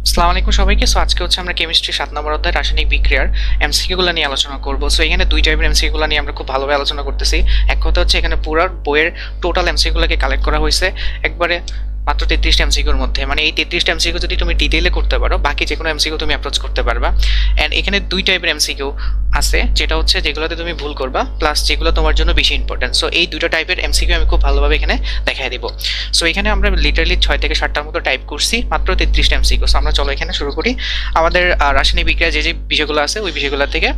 আসসালামু আলাইকুম সবাইকে। সো আজকে হচ্ছে আমরা কেমিস্ট্রি 7 নম্বর অধ্যায় রাসায়নিক বিক্রিয়ার এমসিকিউ গুলো নিয়ে আলোচনা করব। সো এখানে দুই টাইপের এমসিকিউ গুলো নিয়ে আমরা খুব ভালোভাবে আলোচনা করতেছি। এক কথা হচ্ছে এখানে পুরো বইয়ের টোটাল এমসিকিউ গুলোকে কালেক্ট করা হয়েছে একবারে মাত্র 33টা এমসিকিউর মধ্যে। মানে এই 33টা এমসিকিউ যদি তুমি ডিটেইলে করতে পারো, বাকি যে কোনো এমসিকিউ তুমি অ্যাপ্রোচ করতে পারবা। এন্ড এখানে দুই টাইপের এমসিকিউ আছে, যেটা হচ্ছে যেগুলোতে তুমি ভুল করবা প্লাস যেগুলো তোমার জন্য বেশি ইম্পর্টেন্ট। সো এই দুটো টাইপের এমসিকিউ আমি খুব ভালোভাবে এখানে দেখাই দিব। সো এখানে আমরা লিটারালি 6 থেকে 7টার মতো টাইপ করছি, মাত্র 33টা এমসিকিউ। সো আমরা চলো এখানে শুরু করি। আমাদের রাসায়নিক বিক্রিয়া যে যে বিষয়গুলো আছে ওই বিষয়গুলো থেকে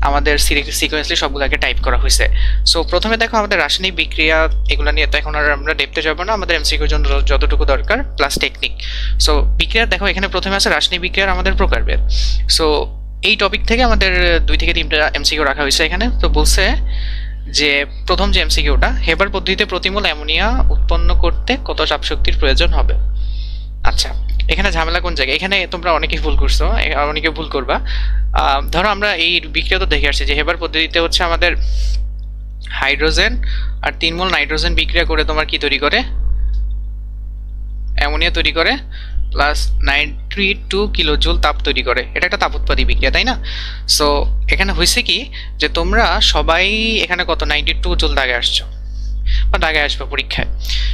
আমাদের সিকোয়েন্সলি সবগুলোকে টাইপ করা হয়েছে। সো প্রথমে দেখো আমাদের রাসায়নিক বিক্রিয়া এগুলো নিয়ে তো এখন আর আমরা ডেপথে যাবো না, আমাদের এমসিকিউর জন্য যতটুকু দরকার প্লাস টেকনিক। সো বিক্রিয়া দেখো এখানে প্রথমে আছে রাসায়নিক বিক্রিয়ার আমাদের প্রকারভেদ। সো এই টপিক থেকে আমাদের 2 থেকে 3টা এমসিকিউ রাখা হয়েছে এখানে। তো বলছে যে প্রথম যে এমসিকিউটা, হেবার পদ্ধতিতে প্রতি মোল অ্যামোনিয়া উৎপন্ন করতে কত চাপ শক্তির প্রয়োজন হবে। আচ্ছা, এখানে ঝামেলা কোন জায়গায়? এখানে তোমরা অনেকেই ভুল করছো, অনেকে ভুল করবা। ধরো আমরা এই বিক্রিয়া তো দেখে আসছি যে হেবার পদ্ধতিতে হচ্ছে আমাদের হাইড্রোজেন আর 3 মোল নাইট্রোজেন বিক্রিয়া করে তোমার কি তৈরি করে, অ্যামোনিয়া তৈরি করে প্লাস 92 কিলোজুল তাপ তৈরি করে। এটা একটা তাপ উৎপাদী বিক্রিয়া, তাই না? সো এখানে হয়েছে কি যে তোমরা সবাই এখানে কত 92 জুল দাগে আসছো বা দাগে আসবে পরীক্ষায়,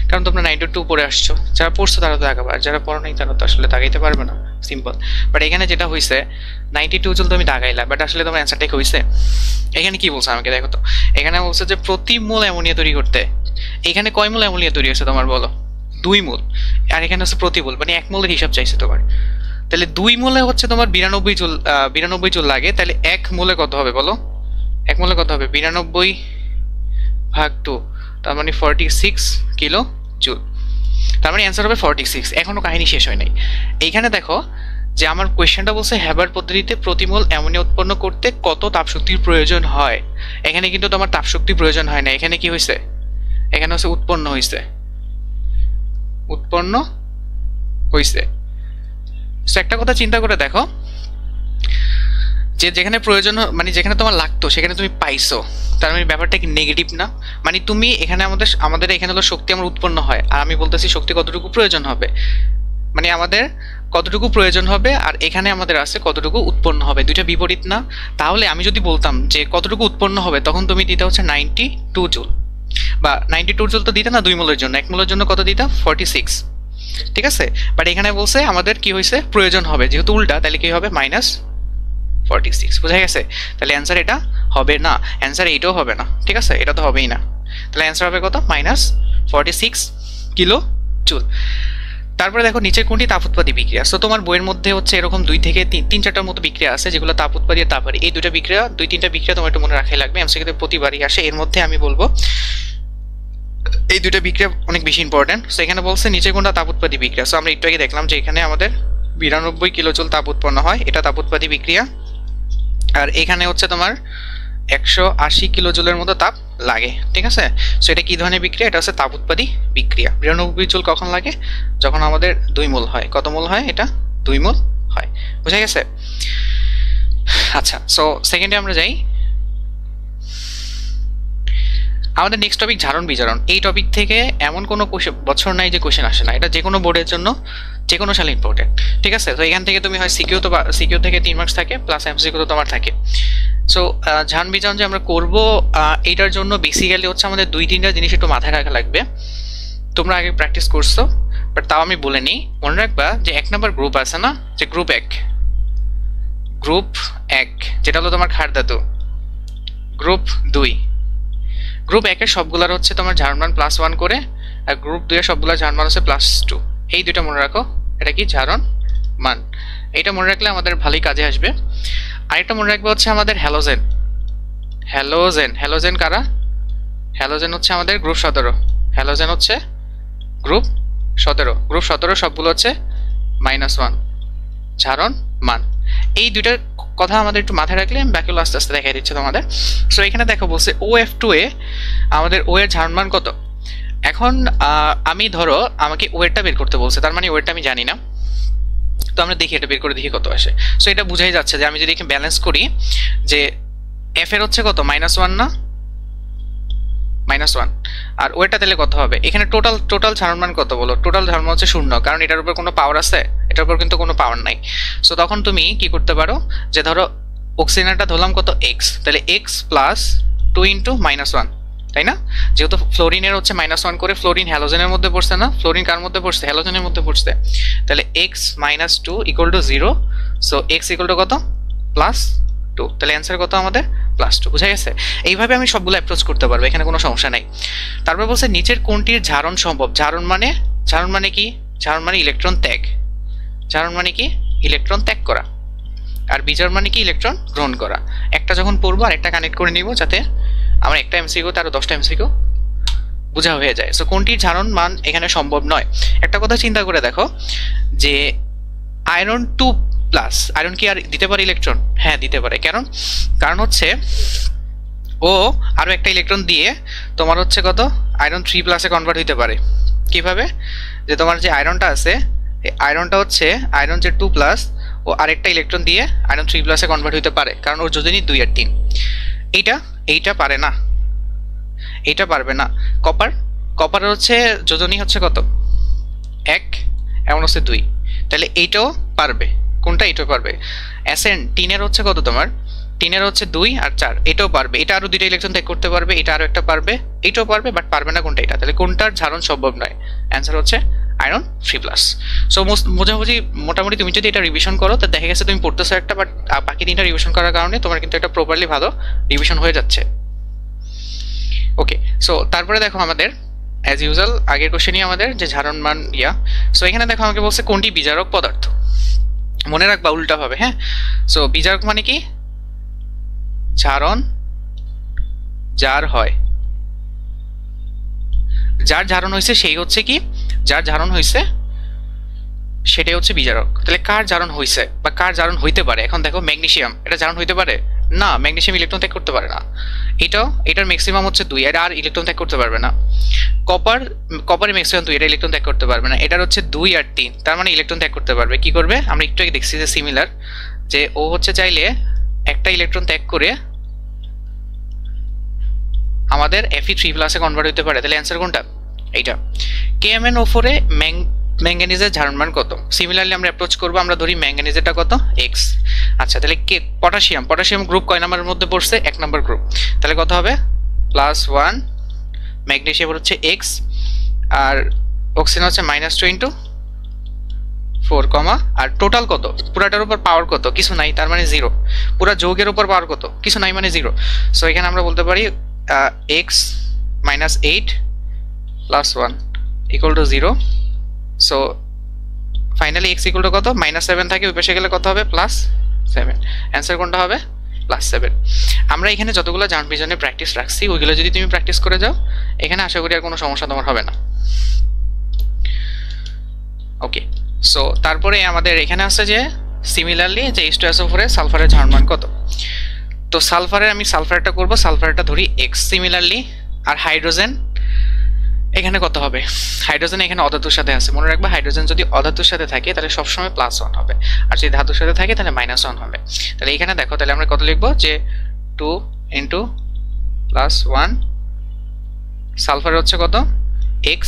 কারণ তোমরা 92 পড়ে আসছো। যারা পড়ছো তারা তো দাগাবে, আর যারা পড়ো নাই তারা তো আসলে দাগাইতে পারবে না, সিম্পল। বাট এখানে যেটা হয়েছে 92 জুল তুমি দাগাইলা, বাট আসলে তোমার অ্যান্সারটা কি হয়েছে? এখানে কি বলছে আমাকে দেখো তো। এখানে বলছে যে প্রতি মোল অ্যামোনিয়া তৈরি করতে, এখানে কয় মোল অ্যামোনিয়া তৈরি হয়েছে তোমার বলো? 2 মোল। আর এখানে হচ্ছে প্রতি মোল, মানে 1 মোলের হিসাব চাইছে তোমার। তাহলে 2 মোলে হচ্ছে তোমার 92 জুল লাগে, তাহলে 1 মোলে কত হবে বলো? 1 মোলে কত হবে? 92 ভাগ 2, তার মানে 46 কিলো জুল। তার মানে অ্যান্সার হবে 46। এখনো কাহিনী শেষ হয় নাই। এইখানে দেখো যে আমার কোয়েশ্চেনটা বলছে হেবার পদ্ধতিতে প্রতি মোল অ্যামোনিয়া উৎপন্ন করতে কত তাপশক্তির প্রয়োজন হয়। এখানে কিন্তু তোমার তাপশক্তি প্রয়োজন হয় না, এখানে কি হয়েছে? এখানে হচ্ছে উৎপন্ন হয়েছে, উৎপন্ন হয়েছে। সো একটা কথা চিন্তা করে দেখো যে যেখানে প্রয়োজন, মানে যেখানে তোমার লাগতো সেখানে তুমি পাইছো, তার মানে ব্যাপারটা কি নেগেটিভ না? মানে তুমি এখানে আমাদের এখানে হলো শক্তি আমার উৎপন্ন হয়, আর আমি বলতেছি শক্তি কতটুকু প্রয়োজন হবে, মানে আমাদের কতটুকু প্রয়োজন হবে আর এখানে আমাদের আছে কতটুকু উৎপন্ন হবে, দুইটা বিপরীত না? তাহলে আমি যদি বলতাম যে কতটুকু উৎপন্ন হবে, তখন তুমি দিতে হচ্ছে 92 জুল, বা 92 জুল তো দিতে না 2 মোলের জন্য, 1 মোলের জন্য কত দিতা? 46, ঠিক আছে? বাট এখানে বলছে আমাদের কি হয়েছে, প্রয়োজন হবে, যেহেতু উল্টা তাহলে কি হবে? -46। বোঝা গেছে? তাহলে অ্যান্সার এটা হবে না, অ্যান্সার এইটাও হবে না, ঠিক আছে? এটা তো হবেই না। তাহলে অ্যান্সার হবে কত? -46 কিলো জুল। তারপরে দেখো নিচের কোনটি তাপ উৎপাদী বিক্রিয়া। সো তোমার বইয়ের মধ্যে হচ্ছে এরকম 2 থেকে 3-4টার মতো বিক্রিয়া আছে যেগুলো তাপ উৎপাদী আর তাপারি, এই 2-3টা বিক্রিয়া তোমার একটু মনে রাখাই লাগবে, এমসিকিউতে প্রতিবারই আসে। এর মধ্যে আমি বলবো এই 2টা বিক্রিয়া অনেক বেশি ইম্পর্টেন্ট। সো এখানে বলছে নিচে কোনটা তাপ উৎপাদী বিক্রিয়া। সো আমরা একটু আগে দেখলাম যে এখানে আমাদের 92 কিলোজুল তাপ উৎপন্ন হয়, এটা তাপ উৎপাদী বিক্রিয়া। আর এখানে হচ্ছে তোমার 180 কিলোজুলের মতো তাপ লাগে, ঠিক আছে? সো এটা কি ধরনের বিক্রিয়া? এটা হচ্ছে তাপ উৎপাদী বিক্রিয়া। 92 জুল কখন লাগে? যখন আমাদের 2 মোল হয়। কত মোল হয়? এটা 2 মোল হয়। বুঝা গেছে? আচ্ছা, সো সেকেন্ডে আমরা যাই। আমাদের নেক্সট টপিক ঝারণ বিজারণ। এই টপিক থেকে এমন কোনো বছর নাই যে কোশ্চেন আসে না, এটা যে কোনো বোর্ডের জন্য যে কোনো সালে ইম্পর্টেন্ট, ঠিক আছে? তো এখান থেকে তুমি হয় সিকিউ থেকে 3 মার্কস থাকে, প্লাস এমসিকিউ তো তোমার থাকে। সো ঝারণ বিজারণ যে আমরা করবো, এইটার জন্য বেসিক্যালি হচ্ছে আমাদের 2-3টা জিনিস একটু মাথায় রাখা লাগবে। তোমরা আগে প্র্যাকটিস করছো, বাট তাও আমি বলে নিই। মনে রাখবা যে 1 নম্বর গ্রুপ আছে না, যে গ্রুপ 1 যেটা হলো তোমার ক্ষার ধাতু, গ্রুপ 2 গ্রুপ 1-এর সবগুলার হচ্ছে তোমার ঝারণ মান +1 করে, আর গ্রুপ 2-এর সবগুলার ঝারণ মান হচ্ছে +2। এই দুইটা মনে রাখো, এটা কি ঝারণ মান। এইটা মনে রাখলে আমাদের ভালোই কাজে আসবে। আরেকটা মনে রাখবে হচ্ছে আমাদের হ্যালোজেন। হ্যালোজেন কারা? হ্যালোজেন হচ্ছে আমাদের গ্রুপ 17। হ্যালোজেন হচ্ছে গ্রুপ 17। গ্রুপ 17 সবগুলো হচ্ছে -1 ঝারণ মান। এই দুইটা কথা আমাদের একটু মাথায় রাখলে বাকিগুলো আস্তে আস্তে দেখাই দিচ্ছে তোমাদের। সো এখানে দেখো বলছে OF2 আমাদের ও এর ঝারণ মান কত। এখন আমি ধরো আমাকে ওয়েটটা বের করতে বলছে, তার মানে ওয়েটটা আমি জানি না, তো আমরা দেখি এটা বের করে দেখি কত আসে। সো এটা বুঝাই যাচ্ছে যে আমি যদি এখানে ব্যালেন্স করি যে এফ এর হচ্ছে কত -1 না, -1, আর ওয়েটটা তাহলে কত হবে? এখানে টোটাল ঝারণ মান কত বলো? টোটাল ঝারণ মান হচ্ছে 0, কারণ এটার উপর কোনো পাওয়ার আছে? এটার উপর কিন্তু কোনো পাওয়ার নাই। সো তখন তুমি কি করতে পারো, যে ধরো অক্সিজেনটা ধরলাম কত এক্স, তাহলে এক্স প্লাস 2 ইন্টু -1, তাই না? যেহেতু ফ্লোরিনের হচ্ছে -1 করে, ফ্লোরিন হ্যালোজেনের মধ্যে পড়ছে না, ফ্লোরিন কার মধ্যে পড়ছে, হ্যালোজেনের মধ্যে পড়ছে, তাহলে x -2 equal to 0। So x equal to কত, +2, তাহলে অ্যান্সার কত আমাদের +2। বুঝা গেছে? এইভাবে আমি সবগুলো অ্যাপ্রোচ করতে পারবো, এখানে কোনো সমস্যা নাই। তারপর বলছে নিচের কোনটির ঝারণ সম্ভব। ঝারণ মানে কি? ঝারণ মানে ইলেকট্রন ত্যাগ। ঝারণ মানে কি? ইলেকট্রন ত্যাগ করা। আর বিজারণ মানে কি? ইলেকট্রন গ্রহণ করা। একটা যখন পড়বো আর একটা কানেক্ট করে নিব, যাতে আমার একটা এমসিকিউতে আরো 10টা এমসিকিউ বোঝা হয়ে যায়। সো কোনটির ঝারণ মান এখানে সম্ভব নয়। একটা কথা চিন্তা করে দেখো, যে আয়রন 2+, আয়রন কি আর দিতে পারে ইলেকট্রন? হ্যাঁ দিতে পারে। কারণ হচ্ছে ও আরো একটা ইলেকট্রন দিয়ে তোমার হচ্ছে কত, আয়রন 3+ কনভার্ট হইতে পারে। কিভাবে? যে তোমার যে আয়রনটা আছে, এই আয়রনটা হচ্ছে আয়রন যে 2+, ও আরেকটা ইলেকট্রন দিয়ে আয়রন 3+ কনভার্ট হইতে পারে, কারণ ওর যোজনী 2 আর 3। এইটা পারে না, এইটা পারবে না। কপারের হচ্ছে যোজনী হচ্ছে কত, 1, এমন হচ্ছে 2, তাহলে এইটাও পারবে। কোনটা? এটাও পারবে। অ্যাসেন টিনের হচ্ছে কত, তোমার টিনের হচ্ছে 2 আর 4, এটাও পারবে। এটা আরো 2টা ইলেকট্রন ত্যাগ করতে পারবে, এটা আরো একটা পারবে, এটাও পারবে, বাট পারবে না কোনটা, এটা। তাহলে কোনটার ঝারণ সম্ভব নয়? অ্যান্সার হচ্ছে আয়রন 3+। সো মোটামুটি তুমি যদি এটা রিভিশন করো, তো দেখা গেছে তুমি পড়তেছো একটা, বাট বাকি 3টা রিভিশন করার কারণে তোমার কিন্তু একটা প্রপারলি ভালো রিভিশন হয়ে যাচ্ছে। ওকে, সো তারপরে দেখো আমাদের অ্যাজ ইউজুয়াল আগের কোশ্চেনই আমাদের যে ঝারণ মান সো এখানে দেখো আমাকে বলছে কোনটি বিজারক পদার্থ। মনে রাখবা উল্টা হবে, হ্যাঁ। সো বিজারক মানে কি? ঝারণ যার হয়, যার ঝারণ হয়েছে সেই হচ্ছে কি, যার ঝারণ হয়েছে সেটাই হচ্ছে বিজারক। তাহলে কার জারণ হইছে বা কার জারণ হইতে পারে? এখন দেখো ম্যাগনেসিয়াম, এটা জারণ হইতে পারে না, ম্যাগনেসিয়াম ইলেকট্রন ত্যাগ করতে পারে না। এটার ম্যাক্সিমাম হচ্ছে 2, এটা আর ইলেকট্রন ত্যাগ করতে পারবে না। কপারের ম্যাক্সিমাম 2, এটা ইলেকট্রন ত্যাগ করতে পারবে না। এটার হচ্ছে 2 আর 3, তার মানে ইলেকট্রন ত্যাগ করতে পারবে। কি করবে? আমরা একটু আগে দেখছি যে সিমিলার, যে ও হচ্ছে চাইলে একটা ইলেকট্রন ত্যাগ করে আমাদের Fe3+ কনভার্ট হতে পারে। তাহলে অ্যান্সার কোনটা? এইটা। KMnO4 এ ম্যাঙ্গানিজের ঝারণ মান কত? সিমিলারলি আমরা অ্যাপ্রোচ করবো, আমরা ধরি ম্যাঙ্গানিজেরটা কত, x। আচ্ছা, তাহলে পটাশিয়াম গ্রুপ কয় নাম্বারের মধ্যে পড়ছে? 1 নাম্বার গ্রুপ। তাহলে কত হবে? +1। ম্যাগনেসিয়াম হচ্ছে x, আর অক্সিজেন হচ্ছে -2 ইন্টু 4, আর টোটাল কত? পুরাটার উপর পাওয়ার কত? কিছু নাই, তার মানে 0। পুরা যৌগের উপর পাওয়ার কত? কিছু নাই, মানে 0। সো এখানে আমরা বলতে পারি x -8 +1 = 0। So finally x equal to কত? -7 থাকে, ওই পাশে গেলে কত হবে? +7। অ্যান্সার কোনটা হবে? +7। আমরা এখানে যতগুলো জার্ন পিজনে প্র্যাকটিস রাখছি, ওইগুলো যদি তুমি প্র্যাকটিস করে যাও, এখানে আশা করি আর কোনো সমস্যা তোমার হবে না। ওকে, সো তারপরে আমাদের এখানে আছে যে সিমিলারলি যে H2SO4 এর সালফারের ঝারণ মান কত। তো আমি সালফারটা করব, সালফারটা ধরি x সিমিলারলি। আর হাইড্রোজেন এখানে কত হবে? হাইড্রোজেন এখানে অধাতুর সাথে আছে, মনে রাখবা হাইড্রোজেন যদি অধাতুর সাথে থাকে তাহলে সবসময় +1 হবে, আর যদি ধাতুর সাথে থাকে তাহলে -1 হবে। তাহলে এখানে দেখো, তাহলে আমরা কত লিখবো, যে 2 × +1, সালফার হচ্ছে কত, x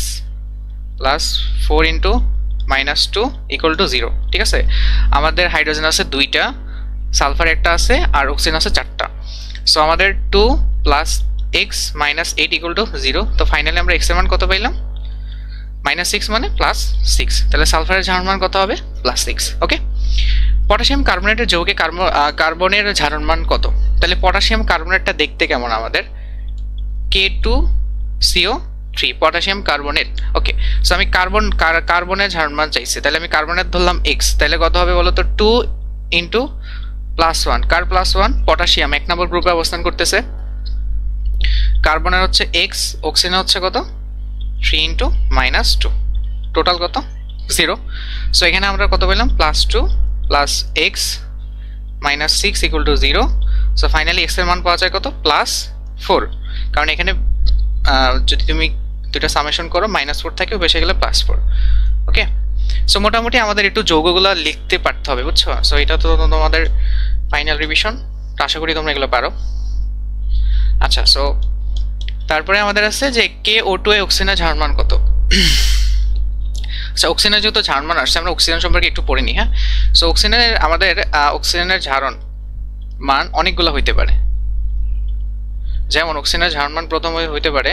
+ 4 × -2 = 0। ঠিক আছে, আমাদের হাইড্রোজেন আছে 2টা, সালফার একটা আছে, আর অক্সিজেন আছে 4টা। সো আমাদের 2 + x - 8 = 0। তো ফাইনালি আমরা x এর মান কত পাইলাম? -6 মানে +6। তাহলে সালফারের ঝারণ মান কত হবে? +6। ওকে, পটাশিয়াম কার্বনেটের যৌগে কার্বনের ঝারণ মান কত? তাহলে পটাশিয়াম কার্বনেটটা দেখতে কেমন আমাদের? K2CO3, potassium carbonate. ওকে, সো আমি কার্বনের ঝারণ মান চাইছি, তাহলে আমি কার্বনেট ধরলাম x, তাহলে কত হবে বলো তো? 2 × +1, কার +1? পটাশিয়াম 1 নম্বর গ্রুপে অবস্থান করতেছে। কার্বনের হচ্ছে x, অক্সিজেন হচ্ছে কত? 3 × -2, টোটাল কত? 0। সো এখানে আমরা কত পেলাম? +2 + x - 6 = 0। সো ফাইনালি x এর মান পাওয়া যায় কত? +4, কারণ এখানে যদি তুমি দুটো সামেশন করো -4 থাকে, বেশি গেলে +4। ওকে, সো মোটামুটি আমাদের একটু যৌগগুলো লিখতে পারতে হবে, বুঝছো? সো এটা তো তোমাদের ফাইনাল রিভিশন, আশা করি তোমরা এগুলো পারো। আচ্ছা, সো তারপরে আমাদের আছে যে KO2 এ অক্সিজেনের ঝারণ মান কত। আচ্ছা, অক্সিজেনের যেহেতু ঝাড়ন মান আসছে, আমরা অক্সিজেন সম্পর্কে একটু পড়ে নিই। হ্যাঁ, সো অক্সিজেনের ঝাড়ন মান অনেকগুলো হইতে পারে। যেমন অক্সিজেনের ঝাড়ন মান প্রথম হইতে পারে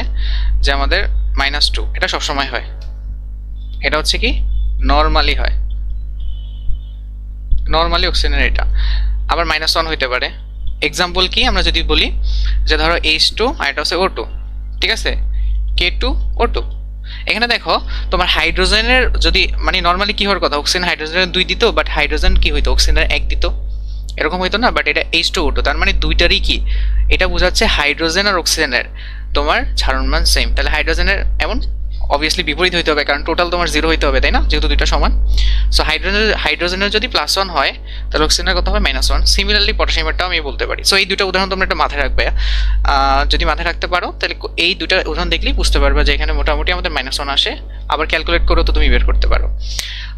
যে আমাদের -2, এটা সবসময় হয়, এটা হচ্ছে কি নর্মালি হয়, নর্মালি অক্সিজেনের এটা। আবার -1 হইতে পারে। এক্সাম্পল কি, আমরা যদি বলি যে ধরো H2 আর এটা হচ্ছে O2, ঠিক আছে, K2O2। এখানে দেখো তোমার হাইড্রোজেনের যদি মানে নর্মালি কি হওয়ার কথা, অক্সিজেন হাইড্রোজেনের 2 দিত, বাট হাইড্রোজেন কি হইতো, অক্সিজেনের 1 দিত, এরকম হইতো না। বাট এটা H2O2, তার মানে দুইটারই কি, এটা বোঝাচ্ছে হাইড্রোজেন আর অক্সিজেনের তোমার ঝাড়ন মান সেম। তাহলে হাইড্রোজেনের এমন অবভিয়াসলি বিপরীত হইতে হবে, কারণ টোটাল তোমার 0 হইতে হবে, তাই না, যেহেতু দুইটা সমান। সো হাইড্রোজেনের যদি +1 হয় তাহলে অক্সিজেনের কত হবে, -1। সিমিলারলি পটাশিয়ামেরটাও আমি বলতে পারি। সো এই দুটো উদাহরণ তোমরা একটু মাথায় রাখবে। যদি মাথায় রাখতে পারো তাহলে এই দুটো উদাহরণ দেখলেই বুঝতে পারবে যে এখানে মোটামুটি আমাদের -1 আসে। আবার ক্যালকুলেট করেও তো তুমি বের করতে পারো।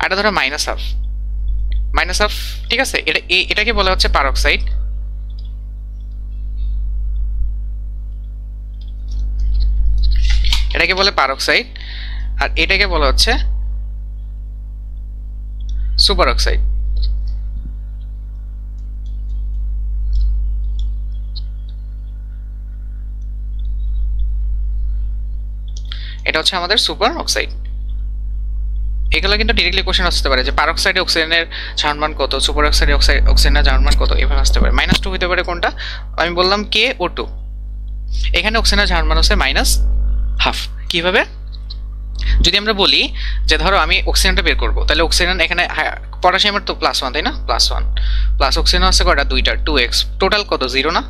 আর এটা ধরো -1/2, ঠিক আছে, এটাকে বলা হচ্ছে পারক্সাইড। এটাকে বলে পারক্সাইড, আর এটাকে বলা হচ্ছে সুপার অক্সাইড। এটা হচ্ছে আমাদের সুপার অক্সাইড। এগুলো কিন্তু ডিরেক্টলি কোশ্চেন আসতে পারে যে পারক্সাইডে অক্সিজেনের ঝাড়ন মান কত, সুপার অক্সাইডে অক্সিজেনের ঝাড়ন মান কত, এভাবে আসতে পারে। -2 হতে পারে কোনটা, আমি বললাম KO2, এখানে অক্সিজেনের ঝাড়ন মান হচ্ছে -1/2। কিভাবে, যদি আমরা বলি যে ধরো আমি অক্সিজেনটা বের করবো, তাহলে অক্সিজেন এখানে পটাশিয়ামের তো +1, তাই না, +1 প্লাস অক্সিজেন হচ্ছে কয়টা, দুইটা, 2x, টোটাল কত, 0 না।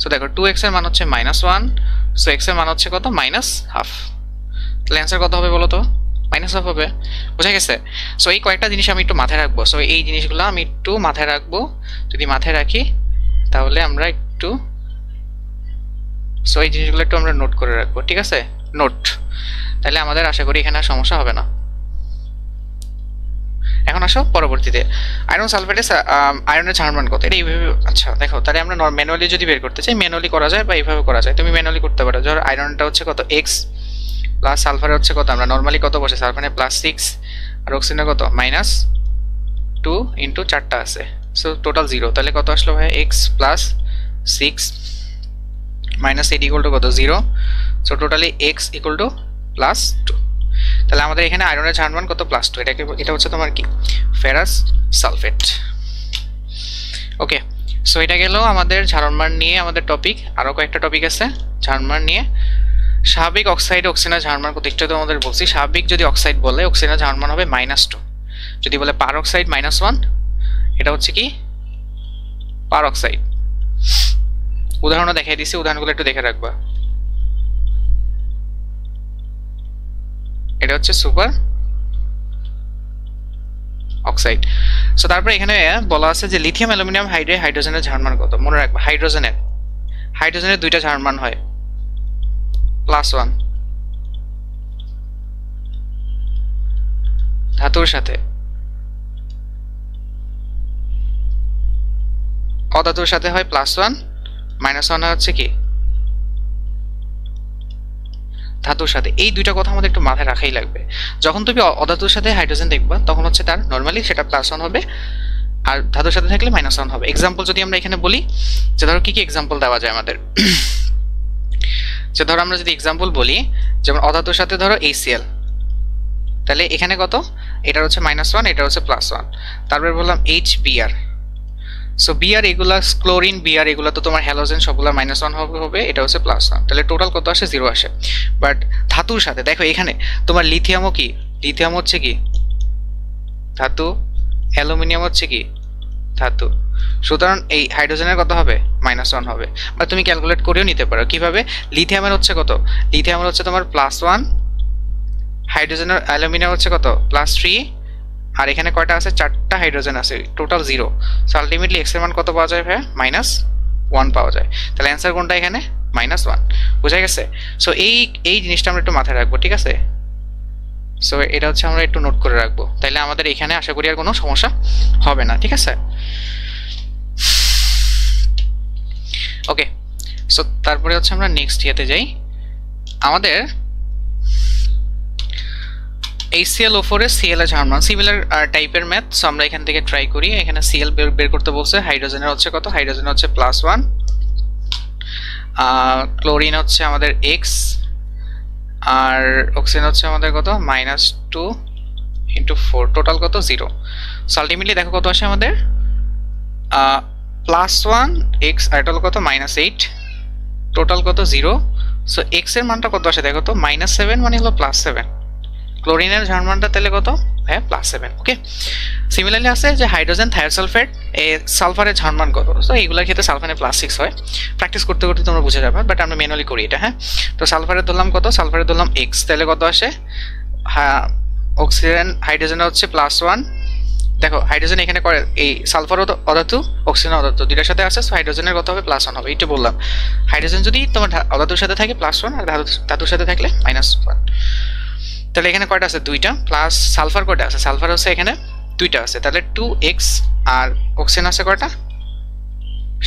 সো দেখো 2x এর মান হচ্ছে -1, সো x এর মান হচ্ছে কত, -1/2। তাহলে অ্যান্সার কত হবে বলো তো, -1/2 হবে। বোঝা গেছে। সো এই কয়েকটা জিনিস আমি একটু মাথায় রাখবো। সো এই জিনিসগুলো আমি একটু মাথায় রাখবো। যদি মাথায় রাখি তাহলে আমরা একটু, সো এই জিনিসগুলো একটু আমরা নোট করে রাখবো, ঠিক আছে, নোট। তাহলে আমাদের আশা করি এখানে আর সমস্যা হবে না। এখন আসো পরবর্তীতে, আয়রন সালফেটে আয়রনের ঝাড়ন মান কত, এটা এইভাবে। আচ্ছা দেখো, তাহলে আমরা ম্যানুয়ালি যদি বের করতে চাই, ম্যানুয়ালি করা যায় বা এইভাবে করা যায়। তুমি ম্যানুয়ালি করতে পারো। ধর আয়রনটা হচ্ছে কত, x, প্লাস সালফারে হচ্ছে কত, আমরা নর্মালি কত বসে, সালফারে +6, আর অক্সিজেনে কত, -2 ইন্টু 4টা আছে, সো টোটাল 0। তাহলে কত আসলো ভাই, x + 6 - 8 = কত, 0। So totally x = +2। তাহলে আমাদের এখানে আয়রনের ঝাড়ন মান কত, +2। এটা হচ্ছে তোমার কি, ফেরাস সালফেট। ওকে, সো এটা গেল আমাদের ঝাড়ন মান নিয়ে আমাদের টপিক। আরও কয়েকটা টপিক আছে ঝাড়ন মান নিয়ে। স্বাভাবিক অক্সাইড অক্সিজেনের ঝাড়ন মান কত, একটু তো আমাদের বলছি। স্বাভাবিক যদি অক্সাইড বলে, অক্সিজেনের ঝাড়ন মান হবে -2। যদি বলে পারক্সাইড -1, এটা হচ্ছে কি পারক্সাইড। উদাহরণ দেখাই দিছি, উদাহরণগুলো একটু দেখে রাখবা। এটা হচ্ছে সুপার অক্সাইড। সো তারপরে এখানে বলা আছে যে লিথিয়াম অ্যালুমিনিয়াম হাইড্রোজেনের ঝাড়ন মান কত। মনে রাখবা হাইড্রোজেনের দুইটা ঝাড়ন মান হয়, +1 ধাতুর সাথে, অধাতুর সাথে হয় +1, -1 হচ্ছে কি ধাতুর সাথে। এই দুইটা কথা আমাদের একটু মাথায় রাখাই লাগবে। যখন তুমি অধাতুর সাথে হাইড্রোজেন দেখবা তখন হচ্ছে তার নর্মালি সেটা +1 হবে, আর ধাতুর সাথে থাকলে -1 হবে। এক্সাম্পল যদি আমরা এখানে বলি যে ধরো কি কি এক্সাম্পল দেওয়া যায় আমাদের, যে ধরো আমরা যদি এক্সাম্পল বলি, যেমন অধাতুর সাথে ধরো HCl, তাহলে এখানে কত, এটা হচ্ছে -1, এটা হচ্ছে +1। তারপরে বললাম HBr, সো বিআর এগুলা, ক্লোরিন, বিআর এগুলা তো তোমার হ্যালোজেন, সবগুলা -1 হবে, এটা হচ্ছে +1। তাহলে টোটাল কত আসে, 0 আসে। বাট ধাতুর সাথে দেখো এখানে তোমার লিথিয়ামও কি, লিথিয়াম হচ্ছে কি ধাতু, অ্যালুমিনিয়াম হচ্ছে কি ধাতু। সুতরাং এই হাইড্রোজেনের কত হবে, -1 হবে। বা তুমি ক্যালকুলেট করেও নিতে পারো। কিভাবে, লিথিয়ামের হচ্ছে কত, লিথিয়ামের হচ্ছে তোমার +1, হাইড্রোজেনের অ্যালুমিনিয়াম হচ্ছে কত, +3, আর এখানে কয়টা আছে, 4টা হাইড্রোজেন আছে, টোটাল 0। সো আলটিমেটলি এক্স এর মান কত পাওয়া যায় ভাইয়া, -1 পাওয়া যায়। তাহলে অ্যান্সার কোনটা এখানে, -1। বুঝা গেছে। সো এই জিনিসটা আমরা একটু মাথায় রাখবো, ঠিক আছে। সো এটা হচ্ছে আমরা একটু নোট করে রাখবো, তাইলে আমাদের এখানে আশা করি আর কোনো সমস্যা হবে না, ঠিক আছে। ওকে, সো তারপরে হচ্ছে আমরা নেক্সট ইয়েতে যাই। আমাদের HClO4 এর Cl এর জার্মান সিমিলার টাইপের ম্যাথ। সো আমরা এখান থেকে ট্রাই করি। এখানে Cl বের করতে বলছে, হাইড্রোজেনের হচ্ছে কত, হাইড্রোজেন হচ্ছে +1, ক্লোরিন হচ্ছে আমাদের x, আর অক্সিজেন হচ্ছে আমাদের কত -2 × 4, টোটাল কত 0। সো আলটিমেটলি দেখো কত আসে আমাদের +1 x আর টোটাল কত -8, টোটাল কত 0। সো x এর মানটা কত আসে দেখো তো, -7 মানে হলো +7, ক্লোরিনের জার্মানটা তাহলে কত, হ্যাঁ +7। ওকে, সিমিলারলি আছে যে হাইড্রোজেন থায়োসালফেট এই সালফারের জার্মান কত। সো এইগুলোর ক্ষেত্রে সালফারে +6 হয়, প্র্যাকটিস করতে করতে তোমরা বুঝে যাবে, বাট আমরা ম্যানুয়ালি করি এটা। হ্যাঁ, তো সালফারের ধরলাম কত, সালফারের ধরলাম x, তাহলে কত আসে, হ্যাঁ অক্সিজেন হাইড্রোজেনের হচ্ছে +1। দেখো হাইড্রোজেন এখানে করে এই সালফার অধাতু, অক্সিজেন অধাতু দুইটার সাথে আছে, সো হাইড্রোজেনের কত হবে +1 হবে, এইটা বললাম। হাইড্রোজেন যদি তোমার অধাতুর সাথে থাকে +1 আর ধাতুর সাথে থাকলে -1। তাহলে এখানে কয়টা আছে, দুইটা, প্লাস সালফার কয়টা আছে, সালফার হচ্ছে এখানে দুইটা আছে, তাহলে 2x, আর অক্সিজেন আছে কয়টা,